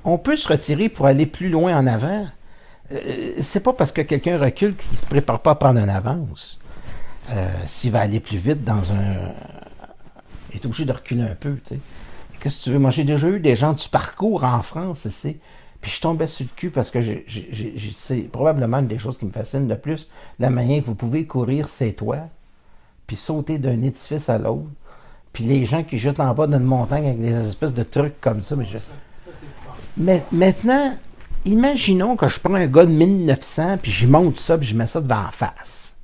On peut se retirer pour aller plus loin en avant. C'est pas parce que quelqu'un recule qu'il ne se prépare pas à prendre une avance. S'il va aller plus vite il est obligé de reculer un peu. Tu sais. Qu'est-ce que tu veux? Moi, j'ai déjà eu des gens du parcours en France ici, puis je tombais sur le cul parce que c'est probablement une des choses qui me fascine le plus, la manière que vous pouvez courir ces toits, puis sauter d'un édifice à l'autre, puis les gens qui jettent en bas d'une montagne avec des espèces de trucs comme ça. Ça, c'est fort. Mais maintenant, imaginons que je prends un gars de 1900, puis je monte ça, puis je mets ça devant la face.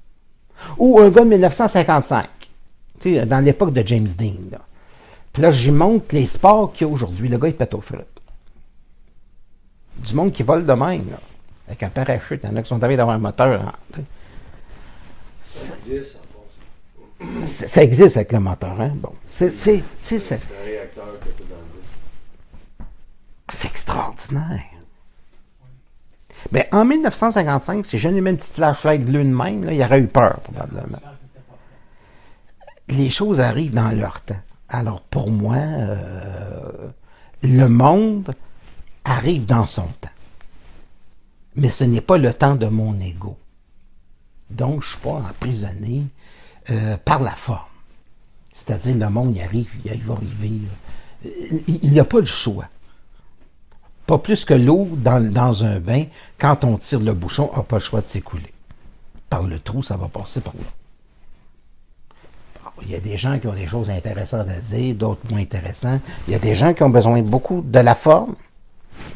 Ou un gars de 1955, tu sais, dans l'époque de James Dean. Là. Puis là, j'y montre les sports qu'il y a aujourd'hui. Le gars, il pète aux frites. Du monde qui vole de même, là, avec un parachute. Il y en a qui sont arrivés d'avoir un moteur. Hein, Ça existe, en fait. ça existe avec le moteur. Hein? Bon, c'est C'est un réacteur que tu dans le c'est extraordinaire. Mais en 1955, si j'avais même une petite flashlight bleue de même, là, il aurait eu peur, probablement. Ça, c'était pas vrai. Les choses arrivent dans leur temps. Alors, pour moi, le monde arrive dans son temps. Mais ce n'est pas le temps de mon ego. Donc, je ne suis pas emprisonné par la forme. C'est-à-dire, le monde y arrive, il va arriver. Il n'a pas le choix. Pas plus que l'eau dans un bain, quand on tire le bouchon, n'a pas le choix de s'écouler. Par le trou, ça va passer par là. Il y a des gens qui ont des choses intéressantes à dire, d'autres moins intéressantes. Il y a des gens qui ont besoin beaucoup de la forme,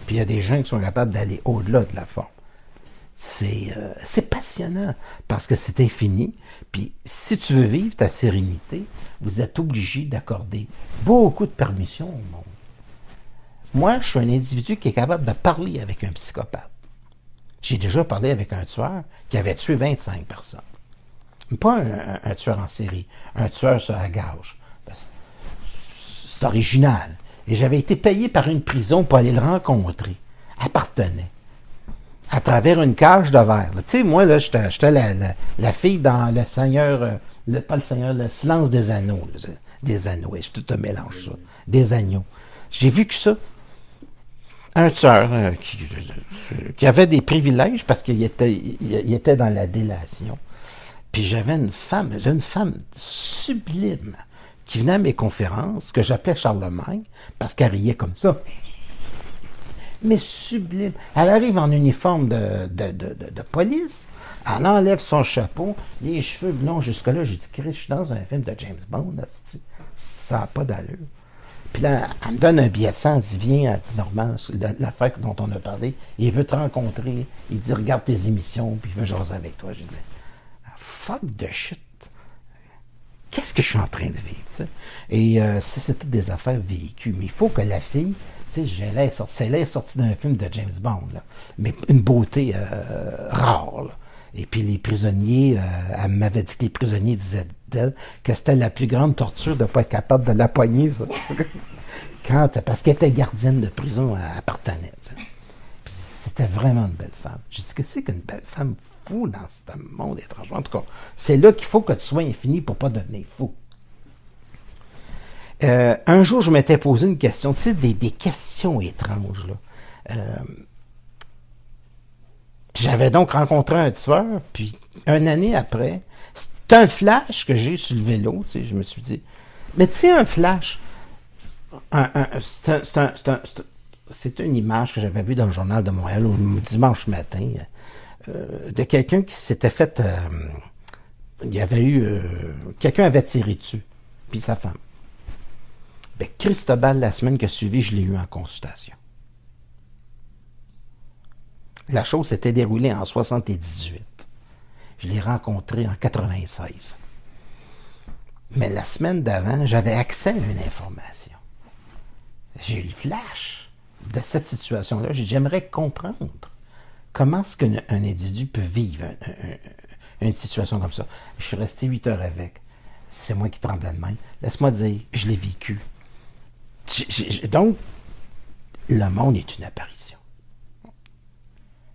puis il y a des gens qui sont capables d'aller au-delà de la forme. C'est passionnant, parce que c'est infini. Puis si tu veux vivre ta sérénité, vous êtes obligé d'accorder beaucoup de permissions au monde. Moi, je suis un individu qui est capable de parler avec un psychopathe. J'ai déjà parlé avec un tueur qui avait tué 25 personnes. Pas un tueur en série, un tueur sur la gage. C'est original. Et j'avais été payé par une prison pour aller le rencontrer. Appartenait. À travers une cage de verre. Tu sais, moi, là, j'étais la fille dans le Seigneur, pas le Seigneur, le silence des anneaux. Là, des anneaux, je te mélange ça. Des agneaux. J'ai vu que ça. Un tueur qui avait des privilèges parce qu'il était dans la délation. Puis j'avais une femme sublime qui venait à mes conférences, que j'appelais Charlemagne, parce qu'elle riait comme ça. Mais sublime. Elle arrive en uniforme de police, elle enlève son chapeau, les cheveux blonds jusque-là. J'ai dit, Chris, je suis dans un film de James Bond, là, ça n'a pas d'allure. Puis là, elle me donne un billet de sang, elle dit, viens, elle dit, Normand, l'affaire dont on a parlé, il veut te rencontrer, il dit, regarde tes émissions, puis il veut jaser avec toi. J'ai dit, fuck de shit. Qu'est-ce que je suis en train de vivre, tu sais? Et c'est toutes des affaires vécues. Mais il faut que la fille, tu sais, c'est l'air sorti d'un film de James Bond, là, mais une beauté rare, là. Et puis les prisonniers, elle m'avait dit que les prisonniers disaient d'elle que c'était la plus grande torture de ne pas être capable de la poigner, ça. Parce qu'elle était gardienne de prison, elle appartenait, tu sais. Puis c'était vraiment une belle femme. J'ai dit que c'est qu'une belle femme fou dans ce monde étrange. En tout cas, c'est là qu'il faut que tu sois infini pour ne pas devenir fou. Un jour, je m'étais posé une question, tu sais, des questions étranges, là. J'avais donc rencontré un tueur, puis une année après, c'est un flash que j'ai sur le vélo, tu sais, je me suis dit, mais tu sais, un flash, c'est une image que j'avais vue dans le Journal de Montréal au dimanche matin, de quelqu'un qui s'était fait, il y avait eu, quelqu'un avait tiré dessus, puis sa femme. Ben, Cristobal, la semaine qui a suivi, je l'ai eu en consultation. La chose s'était déroulée en 78. Je l'ai rencontré en 96. Mais la semaine d'avant, j'avais accès à une information. J'ai eu le flash de cette situation-là. J'aimerais comprendre comment est-ce qu'un individu peut vivre une situation comme ça. Je suis resté 8 heures avec. C'est moi qui tremblais de même. Laisse-moi dire, je l'ai vécu. Donc, le monde est une apparition.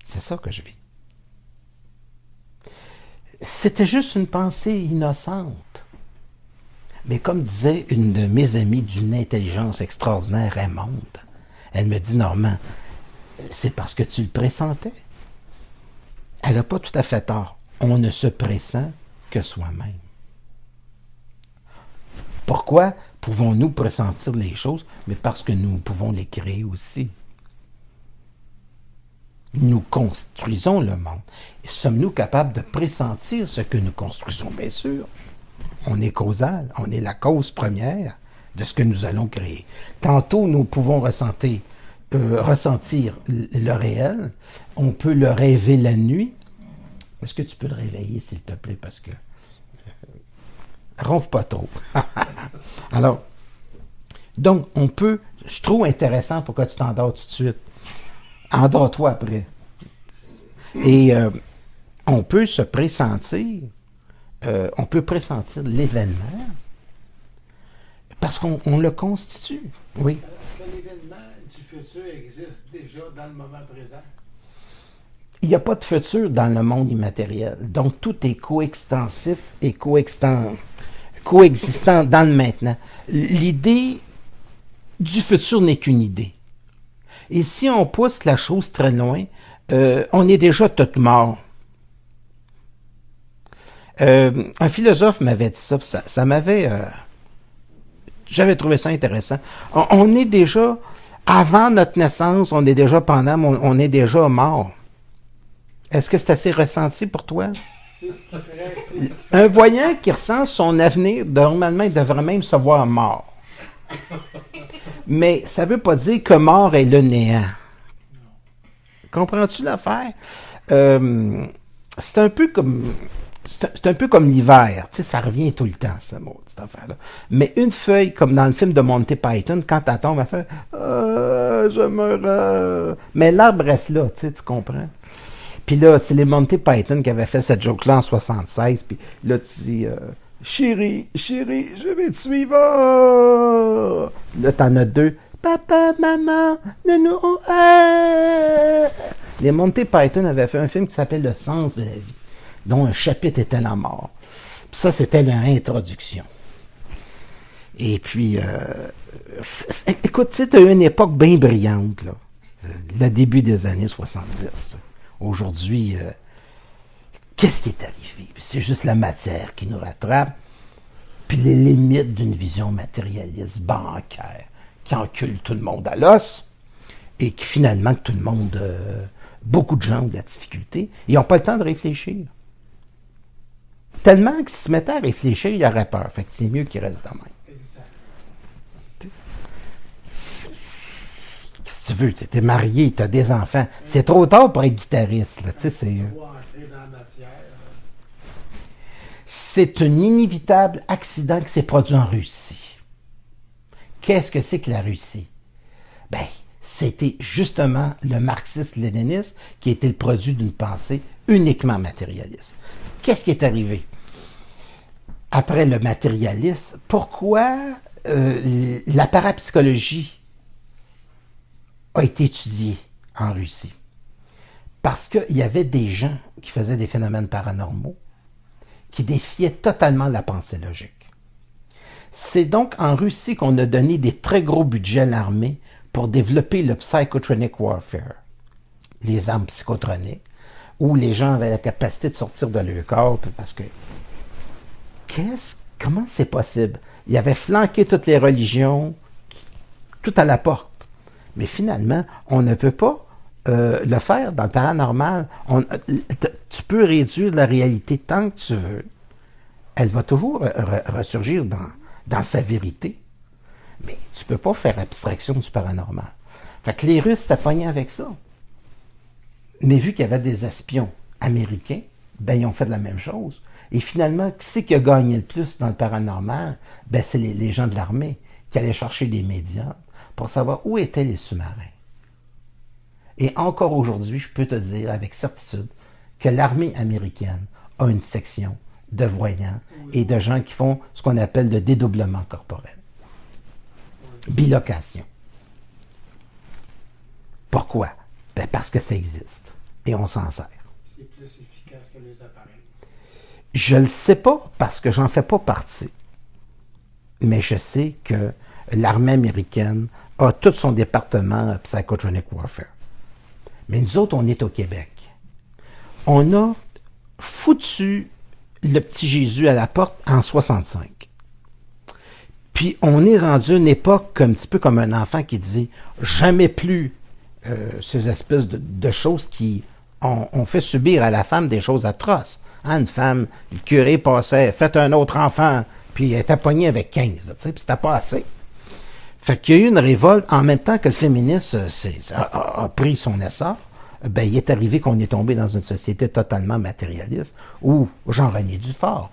C'est ça que je vis. C'était juste une pensée innocente. Mais comme disait une de mes amies d'une intelligence extraordinaire, Raymonde, elle me dit, Normand, c'est parce que tu le pressentais. Elle n'a pas tout à fait tort. On ne se pressent que soi-même. Pourquoi pouvons-nous pressentir les choses? Mais parce que nous pouvons les créer aussi. Nous construisons le monde. Sommes-nous capables de pressentir ce que nous construisons? Bien sûr. On est causal. On est la cause première de ce que nous allons créer. Tantôt, nous pouvons ressentir le réel. On peut le rêver la nuit. Est-ce que tu peux le réveiller, s'il te plaît? Parce que... ronfle pas trop. Alors, donc, on peut... Je trouve intéressant pourquoi tu t'endors tout de suite. Endors-toi après. Et on peut se pressentir, on peut pressentir l'événement parce qu'on le constitue. Oui. Est-ce que l'événement du futur existe déjà dans le moment présent? Il n'y a pas de futur dans le monde immatériel. Donc, tout est coextensif et coexistant dans le maintenant. L'idée du futur n'est qu'une idée. Et si on pousse la chose très loin, on est déjà tout mort. Un philosophe m'avait dit ça, ça m'avait... j'avais trouvé ça intéressant. On est déjà, avant notre naissance, on est déjà pendant, on est déjà mort. Est-ce que c'est assez ressenti pour toi? Un voyant qui ressent son avenir, normalement, il devrait même se voir mort. Mais ça ne veut pas dire que mort est le néant. Comprends-tu l'affaire? C'est un peu comme l'hiver. Tu sais, ça revient tout le temps, cette affaire-là. Mais une feuille, comme dans le film de Monty Python, quand elle tombe, elle fait « je meurs. » Mais l'arbre reste là, tu comprends? Puis là, c'est les Monty Python qui avaient fait cette joke-là en 76. Puis là, tu dis chérie, je vais te suivre. Là, t'en as deux. Papa, maman, Les Monty Python avaient fait un film qui s'appelle Le sens de la vie, dont un chapitre était la mort. Puis ça, c'était l'introduction. Et puis, écoute, tu sais, t'as eu une époque bien brillante, là. Le début des années 70. Aujourd'hui, qu'est-ce qui est arrivé? C'est juste la matière qui nous rattrape, puis les limites d'une vision matérialiste, bancaire, qui encule tout le monde à l'os, et qui finalement, que tout le monde, beaucoup de gens ont de la difficulté, ils n'ont pas le temps de réfléchir. Tellement qu'ils se mettaient à réfléchir, ils auraient peur. Fait que c'est mieux qu'ils restent de même. Si tu veux, tu es marié, tu as des enfants. C'est trop tard pour être guitariste. Là, c'est un inévitable accident qui s'est produit en Russie. Qu'est-ce que c'est que la Russie? Ben, c'était justement le marxisme-léninisme qui était le produit d'une pensée uniquement matérialiste. Qu'est-ce qui est arrivé? Après le matérialisme, pourquoi la parapsychologie a été étudiée en Russie? Parce qu'il y avait des gens qui faisaient des phénomènes paranormaux qui défiaient totalement la pensée logique. C'est donc en Russie qu'on a donné des très gros budgets à l'armée pour développer le psychotronic warfare, les armes psychotroniques, où les gens avaient la capacité de sortir de leur corps, parce que comment c'est possible? Ils avaient flanqué toutes les religions, tout à la porte. Mais finalement, on ne peut pas le faire dans le paranormal. Tu peux réduire la réalité tant que tu veux. Elle va toujours ressurgir dans sa vérité. Mais tu ne peux pas faire abstraction du paranormal. Fait que les Russes s'étaient pognés avec ça. Mais vu qu'il y avait des espions américains, ben ils ont fait la même chose. Et finalement, qui c'est qui a gagné le plus dans le paranormal? Ben c'est les gens de l'armée qui allaient chercher des médias pour savoir où étaient les sous-marins. Et encore aujourd'hui, je peux te dire avec certitude que l'armée américaine a une section de voyants et de gens qui font ce qu'on appelle le dédoublement corporel. Bilocation. Pourquoi? Ben parce que ça existe et on s'en sert. C'est plus efficace que les appareils. Je ne le sais pas parce que j'en fais pas partie. Mais je sais que l'armée américaine a tout son département Psychotronic Warfare. Mais nous autres, on est au Québec. On a foutu le petit Jésus à la porte en 65. Puis on est rendu à une époque un petit peu comme un enfant qui dit jamais plus ces espèces de choses qui ont fait subir à la femme des choses atroces. Hein, une femme, le curé passait, faites un autre enfant, puis elle était pognée avec 15, tu sais, puis c'était pas assez. Fait qu'il y a eu une révolte en même temps que le féminisme a pris son essor. Ben, il est arrivé qu'on est tombé dans une société totalement matérialiste où Jean-René Dufort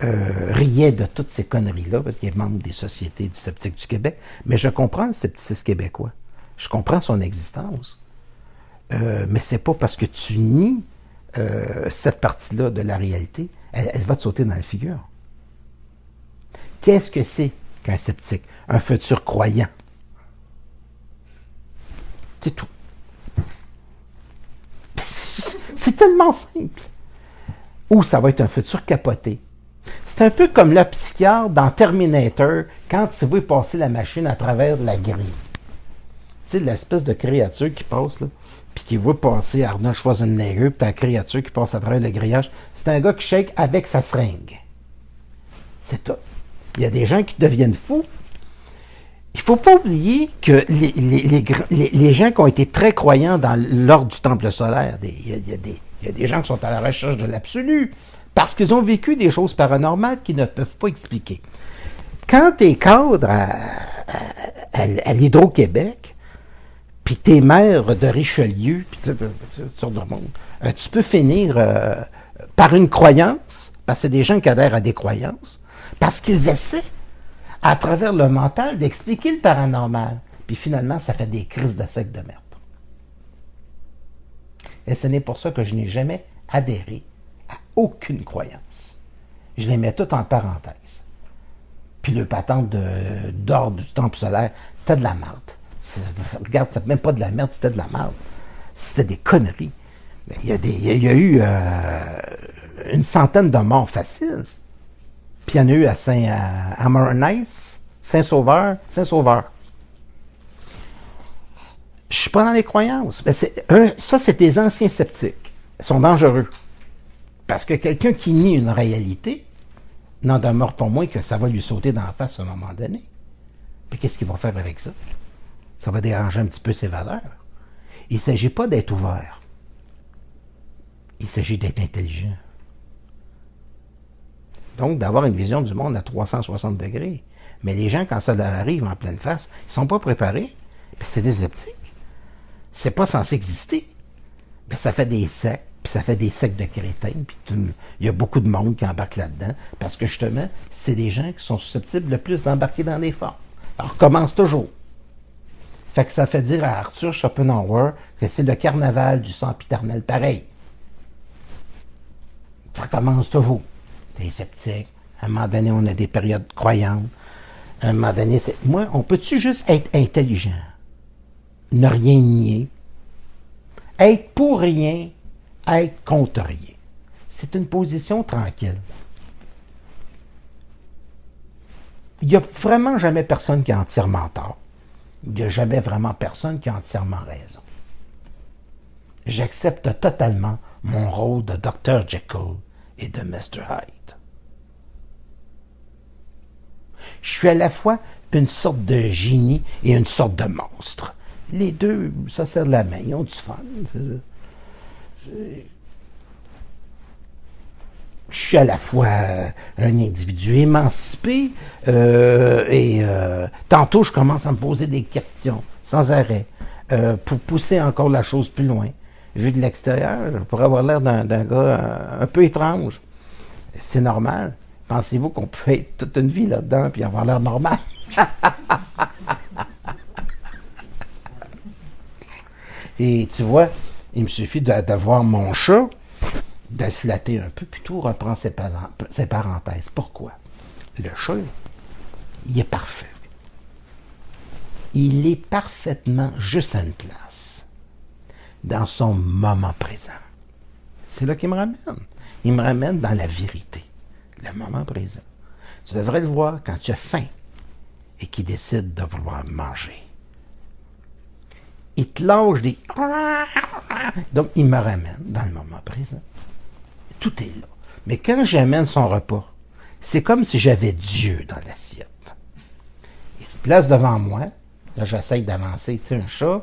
riait de toutes ces conneries-là parce qu'il est membre des sociétés du sceptique du Québec. Mais je comprends le scepticisme québécois. Je comprends son existence. Mais c'est pas parce que tu nies cette partie-là de la réalité, elle va te sauter dans la figure. Qu'est-ce que c'est qu'un sceptique? Un futur croyant. C'est tout. C'est tellement simple. Ou ça va être un futur capoté. C'est un peu comme le psychiatre dans Terminator, quand tu vois passer la machine à travers la grille. Tu sais, l'espèce de créature qui passe, là, puis qui voit passer Arnold Schwarzenegger, puis ta créature qui passe à travers le grillage. C'est un gars qui shake avec sa seringue. C'est tout. Il y a des gens qui deviennent fous. Il ne faut pas oublier que les gens qui ont été très croyants dans l'ordre du temple solaire, il y a des gens qui sont à la recherche de l'absolu, parce qu'ils ont vécu des choses paranormales qu'ils ne peuvent pas expliquer. Quand tu es cadre à l'Hydro-Québec, puis tu es maire de Richelieu, puis cette sorte de monde, tu peux finir par une croyance, parce que c'est des gens qui adhèrent à des croyances, parce qu'ils essaient, à travers le mental, d'expliquer le paranormal. Puis finalement, ça fait des crises de sec de merde. Et ce n'est pour ça que je n'ai jamais adhéré à aucune croyance. Je les mets toutes en parenthèse. Puis le patente d'ordre du temple solaire, c'était de la merde. Regarde, c'était même pas de la merde, c'était de la merde. C'était des conneries. Il y a eu une centaine de morts faciles. Puis il y en a eu à Moronice, Saint-Sauveur. Je suis pas dans les croyances. Ben ça, c'est des anciens sceptiques. Ils sont dangereux. Parce que quelqu'un qui nie une réalité n'en demeure pas moins que ça va lui sauter dans la face à un moment donné. Puis qu'est-ce qu'il va faire avec ça? Ça va déranger un petit peu ses valeurs. Il ne s'agit pas d'être ouvert. Il s'agit d'être intelligent. Donc, d'avoir une vision du monde à 360 degrés. Mais les gens, quand ça leur arrive en pleine face, ils ne sont pas préparés. Puis c'est des sceptiques. C'est pas censé exister. Puis ça fait des sectes, puis ça fait des sectes de crétins, puis il y a beaucoup de monde qui embarque là-dedans, parce que justement, c'est des gens qui sont susceptibles le plus d'embarquer dans des formes. Alors, recommence toujours. Fait que ça fait dire à Arthur Schopenhauer que c'est le carnaval du sempiternel pareil. Ça commence toujours. T'es sceptique. À un moment donné, on a des périodes croyantes. À un moment donné, moi, on peut-tu juste être intelligent? Ne rien nier. Être pour rien, être contre rien. C'est une position tranquille. Il n'y a vraiment jamais personne qui a entièrement tort. Il n'y a jamais vraiment personne qui a entièrement raison. J'accepte totalement mon rôle de Dr. Jekyll et de Mr. Hyde. Je suis à la fois une sorte de génie et une sorte de monstre. Les deux, ça sert de la main, ils ont du fun. Je suis à la fois un individu émancipé et tantôt je commence à me poser des questions sans arrêt pour pousser encore la chose plus loin. vu de l'extérieur, je pourrais avoir l'air d'un gars un peu étrange. C'est normal. Pensez-vous qu'on peut être toute une vie là-dedans puis avoir l'air normal? Et tu vois, il me suffit d'avoir mon chat, de le flatter un peu, puis tout reprend ses parenthèses. Pourquoi? Le chat, il est parfait. Il est parfaitement juste à une place, dans son moment présent. C'est là qu'il me ramène. Il me ramène dans la vérité, le moment présent. Tu devrais le voir quand tu as faim et qu'il décide de vouloir manger. Il te lâche des... Donc, il me ramène dans le moment présent. Tout est là. Mais quand j'amène son repas, c'est comme si j'avais Dieu dans l'assiette. Il se place devant moi. Là, j'essaie d'avancer. Tu sais, un chat,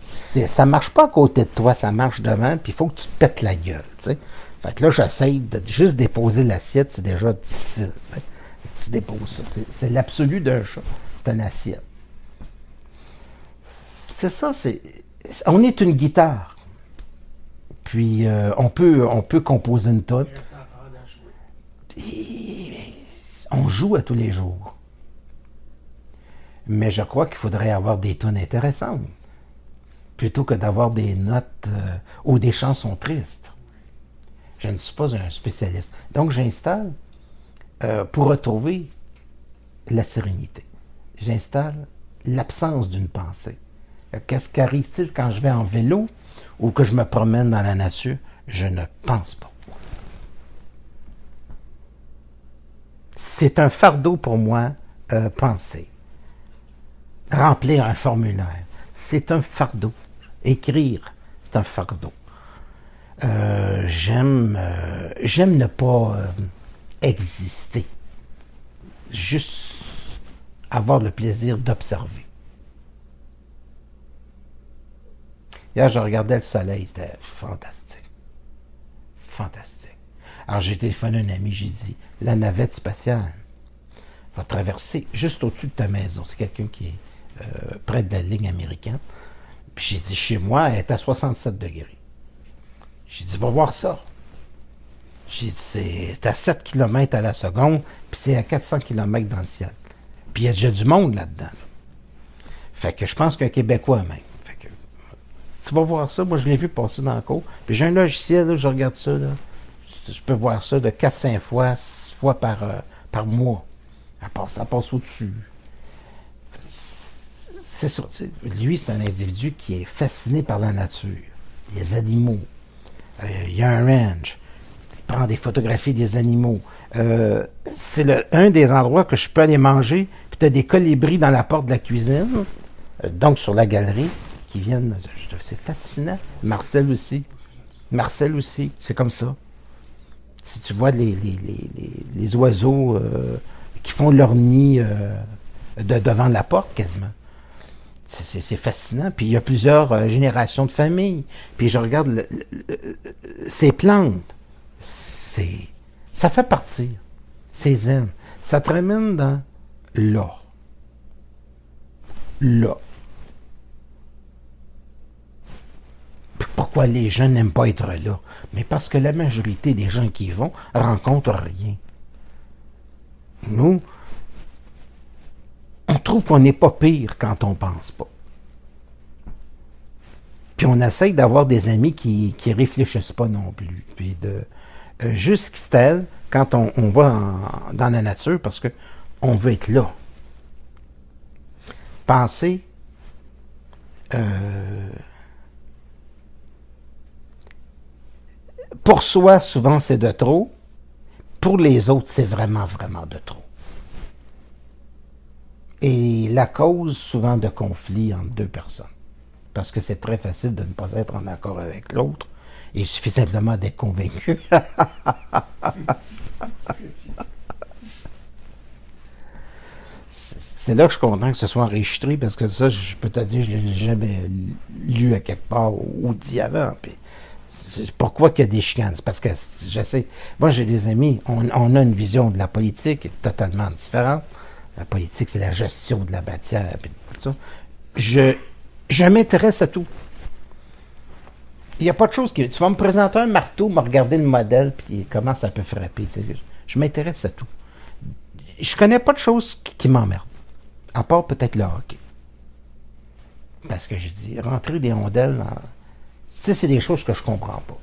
ça marche pas à côté de toi, ça marche devant, puis il faut que tu te pètes la gueule, tu sais. Fait que là, j'essaie de juste déposer l'assiette, c'est déjà difficile. Hein? Tu déposes ça. C'est l'absolu d'un chat. C'est une assiette. C'est ça, on est une guitare. Puis on peut composer une toune. On joue à tous les jours. Mais je crois qu'il faudrait avoir des tunes intéressantes, plutôt que d'avoir des notes ou des chansons tristes. Je ne suis pas un spécialiste. Donc j'installe pour retrouver la sérénité. J'installe l'absence d'une pensée. Qu'est-ce qu'arrive-t-il quand je vais en vélo ou que je me promène dans la nature? Je ne pense pas. C'est un fardeau pour moi, penser. Remplir un formulaire, c'est un fardeau. Écrire, c'est un fardeau. J'aime ne pas exister. Juste avoir le plaisir d'observer. Hier, je regardais le soleil, c'était fantastique. Fantastique. Alors, j'ai téléphoné à un ami, j'ai dit, la navette spatiale va traverser juste au-dessus de ta maison. C'est quelqu'un qui est près de la ligne américaine. Puis j'ai dit, chez moi, elle est à 67 degrés. J'ai dit, va voir ça. J'ai dit, c'est à 7 km à la seconde, puis c'est à 400 km dans le ciel. Puis il y a déjà du monde là-dedans. Là. Fait que je pense qu'un Québécois même. Fait que, si tu vas voir ça, moi je l'ai vu passer dans le cours. Puis j'ai un logiciel, là, je regarde ça, là. Je peux voir ça de 4-5 fois, 6 fois par mois. Ça passe au-dessus. C'est ça. Lui, c'est un individu qui est fasciné par la nature. Les animaux. Il y a un ranch. Il prend des photographies des animaux. C'est un des endroits que je peux aller manger. Puis tu as des colibris dans la porte de la cuisine. Donc sur la galerie. Qui viennent. C'est fascinant. Marcel aussi. C'est comme ça. Si tu vois les oiseaux qui font leur nid devant la porte quasiment. C'est fascinant. Puis il y a plusieurs générations de familles. Puis je regarde ces plantes. Ça fait partir. C'est zen. Ça te ramène dans là. Là. Pourquoi les gens n'aiment pas être là? Mais parce que la majorité des gens qui y vont rencontrent rien. Nous, on trouve qu'on n'est pas pire quand on pense pas. Puis on essaye d'avoir des amis qui réfléchissent pas non plus. Puis de juste qui se taisent quand on va dans la nature parce que on veut être là. Penser pour soi, souvent, c'est de trop. Pour les autres, c'est vraiment, vraiment de trop. Et la cause, souvent, de conflits entre deux personnes. Parce que c'est très facile de ne pas être en accord avec l'autre. Il suffit simplement d'être convaincu. C'est là que je suis content que ce soit enregistré, parce que ça, je peux te dire, je ne l'ai jamais lu à quelque part ou dit avant. Puis c'est pourquoi qu'il y a des chicanes? C'est parce que j'essaie. Moi, j'ai des amis, on a une vision de la politique totalement différente. La politique, c'est la gestion de la matière. Puis tout ça. Je m'intéresse à tout. Il n'y a pas de chose qui... Tu vas me présenter un marteau, me regarder le modèle, puis comment ça peut frapper. Tu sais. Je m'intéresse à tout. Je connais pas de choses qui m'emmerdent. À part peut-être le hockey. Parce que je dis, rentrer des rondelles, c'est des choses que je comprends pas.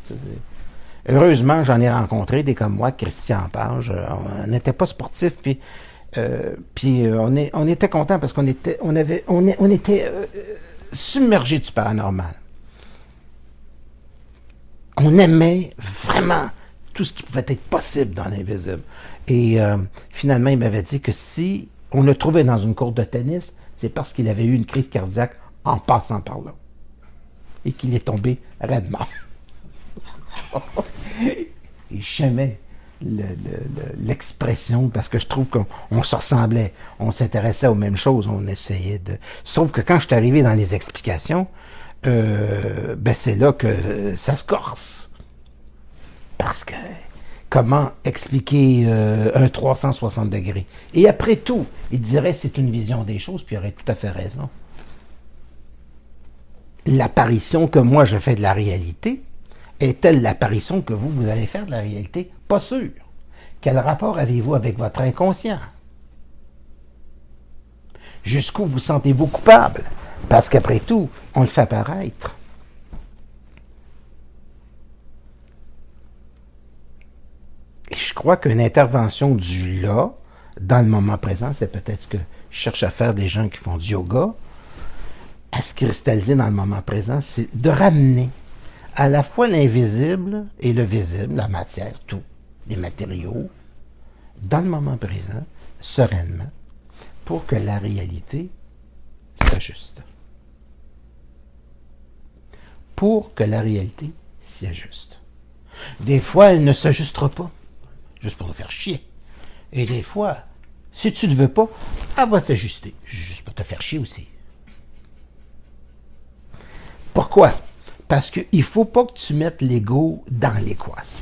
Heureusement, j'en ai rencontré des comme moi, Christian Page. On n'était pas sportifs, puis on était contents parce qu'on était submergés du paranormal. On aimait vraiment tout ce qui pouvait être possible dans l'invisible. Et finalement, il m'avait dit que si on le trouvait dans une cour de tennis, c'est parce qu'il avait eu une crise cardiaque en passant par là. Et qu'il est tombé raidement. Et j'aimais l'expression parce que je trouve qu'on se ressemblait. On s'intéressait aux mêmes choses. On essayait de... Sauf que quand je suis arrivé dans les explications, c'est là que ça se corse. Parce que comment expliquer un 360 degrés? Et après tout, il dirait c'est une vision des choses, puis il aurait tout à fait raison. L'apparition que moi je fais de la réalité est-elle l'apparition que vous allez faire de la réalité? Pas sûr. Quel rapport avez-vous avec votre inconscient? Jusqu'où vous sentez-vous coupable? Parce qu'après tout, on le fait apparaître. Et je crois qu'une intervention du là, dans le moment présent, c'est peut-être ce que je cherche à faire des gens qui font du yoga, à se cristalliser dans le moment présent, c'est de ramener à la fois l'invisible et le visible, la matière, tout, les matériaux, dans le moment présent, sereinement, pour que la réalité s'ajuste. Pour que la réalité s'y ajuste. Des fois, elle ne s'ajustera pas, juste pour nous faire chier. Et des fois, si tu ne veux pas, elle va s'ajuster, juste pour te faire chier aussi. Pourquoi? Parce qu'il ne faut pas que tu mettes l'ego dans l'équation.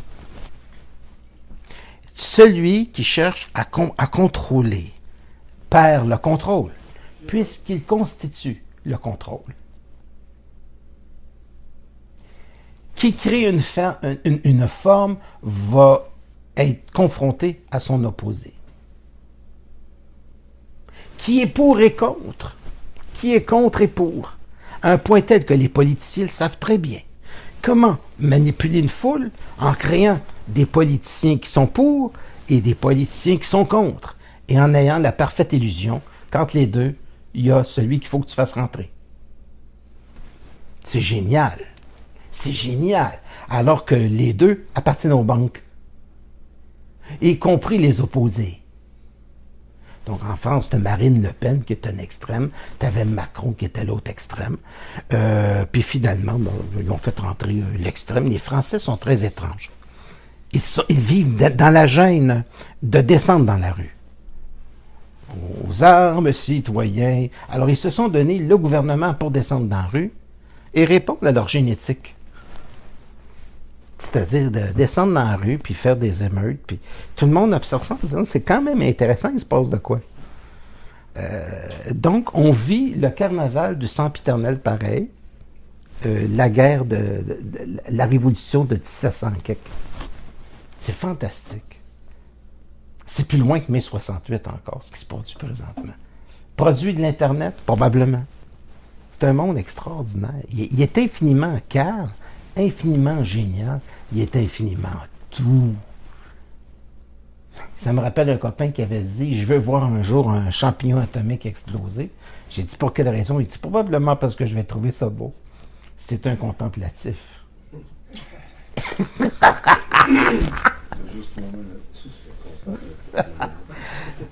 Celui qui cherche à contrôler perd le contrôle, puisqu'il constitue le contrôle. Qui crée une forme va être confronté à son opposé. Qui est pour et contre? Qui est contre et pour? À un point tel que les politiciens le savent très bien. Comment manipuler une foule en créant des politiciens qui sont pour et des politiciens qui sont contre, et en ayant la parfaite illusion qu'entre les deux, il y a celui qu'il faut que tu fasses rentrer. C'est génial. C'est génial. Alors que les deux appartiennent aux banques, y compris les opposés. Donc, en France, tu as Marine Le Pen, qui est un extrême. Tu avais Macron, qui était l'autre extrême. Puis finalement, ils ont fait rentrer l'extrême. Les Français sont très étranges. Ils vivent dans la gêne de descendre dans la rue. Aux armes, citoyens. Alors, ils se sont donné le gouvernement pour descendre dans la rue et répondre à leur génétique. C'est-à-dire de descendre dans la rue, puis faire des émeutes, puis tout le monde observe ça en disant, c'est quand même intéressant, il se passe de quoi. Donc, on vit le carnaval du sempiternel pareil, la guerre la révolution de 1700 quelque. C'est fantastique. C'est plus loin que mai 68 encore, ce qui se produit présentement. Produit de l'Internet, probablement. C'est un monde extraordinaire. Il est infiniment calme, infiniment génial, il est infiniment tout. Ça me rappelle un copain qui avait dit « Je veux voir un jour un champignon atomique exploser. » J'ai dit « Pour quelle raison? » Il dit « Probablement parce que je vais trouver ça beau. » C'est un contemplatif. Je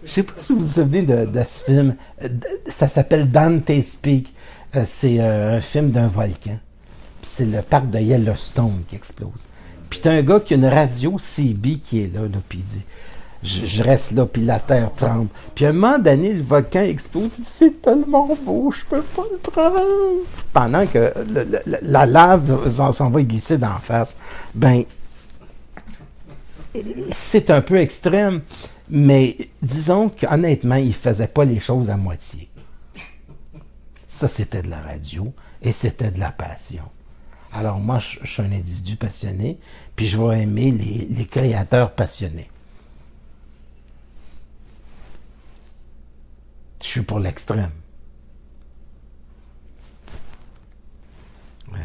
ne sais pas si vous vous souvenez de ce film. Ça s'appelle Dante's Peak. C'est un film d'un volcan. C'est le parc de Yellowstone qui explose. Puis t'as un gars qui a une radio CB qui est là puis il dit je reste là, puis la terre tremble. Puis à un moment donné, le volcan explose. Il dit c'est tellement beau, je peux pas le prendre. Pendant que la lave s'en va glisser d'en face. Ben, c'est un peu extrême, mais disons qu'honnêtement, il faisait pas les choses à moitié. Ça, c'était de la radio et c'était de la passion. Alors moi, je suis un individu passionné, puis je vais aimer les créateurs passionnés. Je suis pour l'extrême. Qui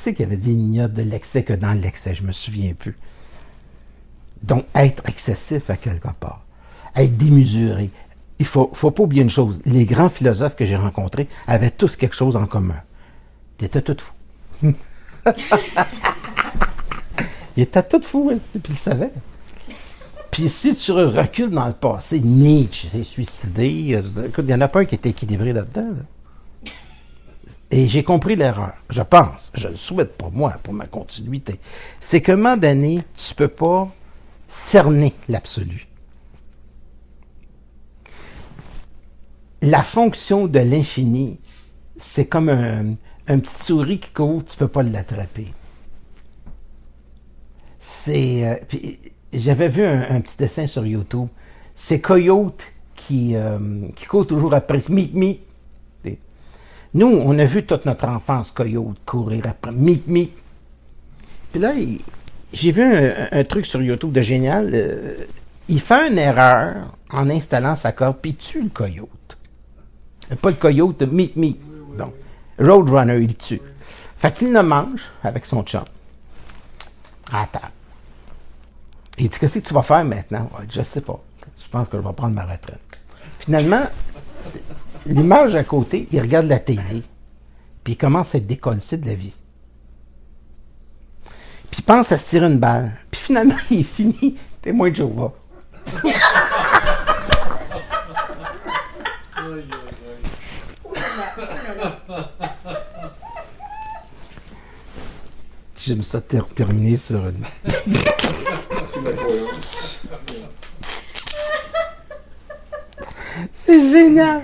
c'est qui avait dit il n'y a de l'excès que dans l'excès? Je me souviens plus. Donc, être excessif à quelque part. Être démesuré. Il faut pas oublier une chose. Les grands philosophes que j'ai rencontrés avaient tous quelque chose en commun. Ils étaient tous fous. Ils étaient tous fous, hein, puis ils le savaient. Puis si tu recules dans le passé, Nietzsche s'est suicidé. Écoute, il n'y en a pas un qui était équilibré là-dedans. Là. Et j'ai compris l'erreur, je pense. Je le souhaite pour moi, pour ma continuité. C'est qu'à un moment donné, tu ne peux pas cerner l'absolu. La fonction de l'infini, c'est comme un petit souris qui court, tu ne peux pas l'attraper. J'avais vu un petit dessin sur YouTube. C'est Coyote qui court toujours après. Miep, miep. Nous, on a vu toute notre enfance Coyote courir après. Miep, miep. Puis là, j'ai vu un truc sur YouTube de génial. Il fait une erreur en installant sa corde, puis il tue le coyote. Pas le coyote, miep, miep. Donc, Roadrunner, il le tue. Fait qu'il le mange avec son chum à la table. Il dit, qu'est-ce que tu vas faire maintenant? Je ne sais pas. Je pense que je vais prendre ma retraite. Finalement, l'image à côté, il regarde la télé, puis il commence à être décollé de la vie. Puis il pense à se tirer une balle. Puis finalement, il finit témoin de Jéhovah. J'aime ça terminer sur une... C'est génial!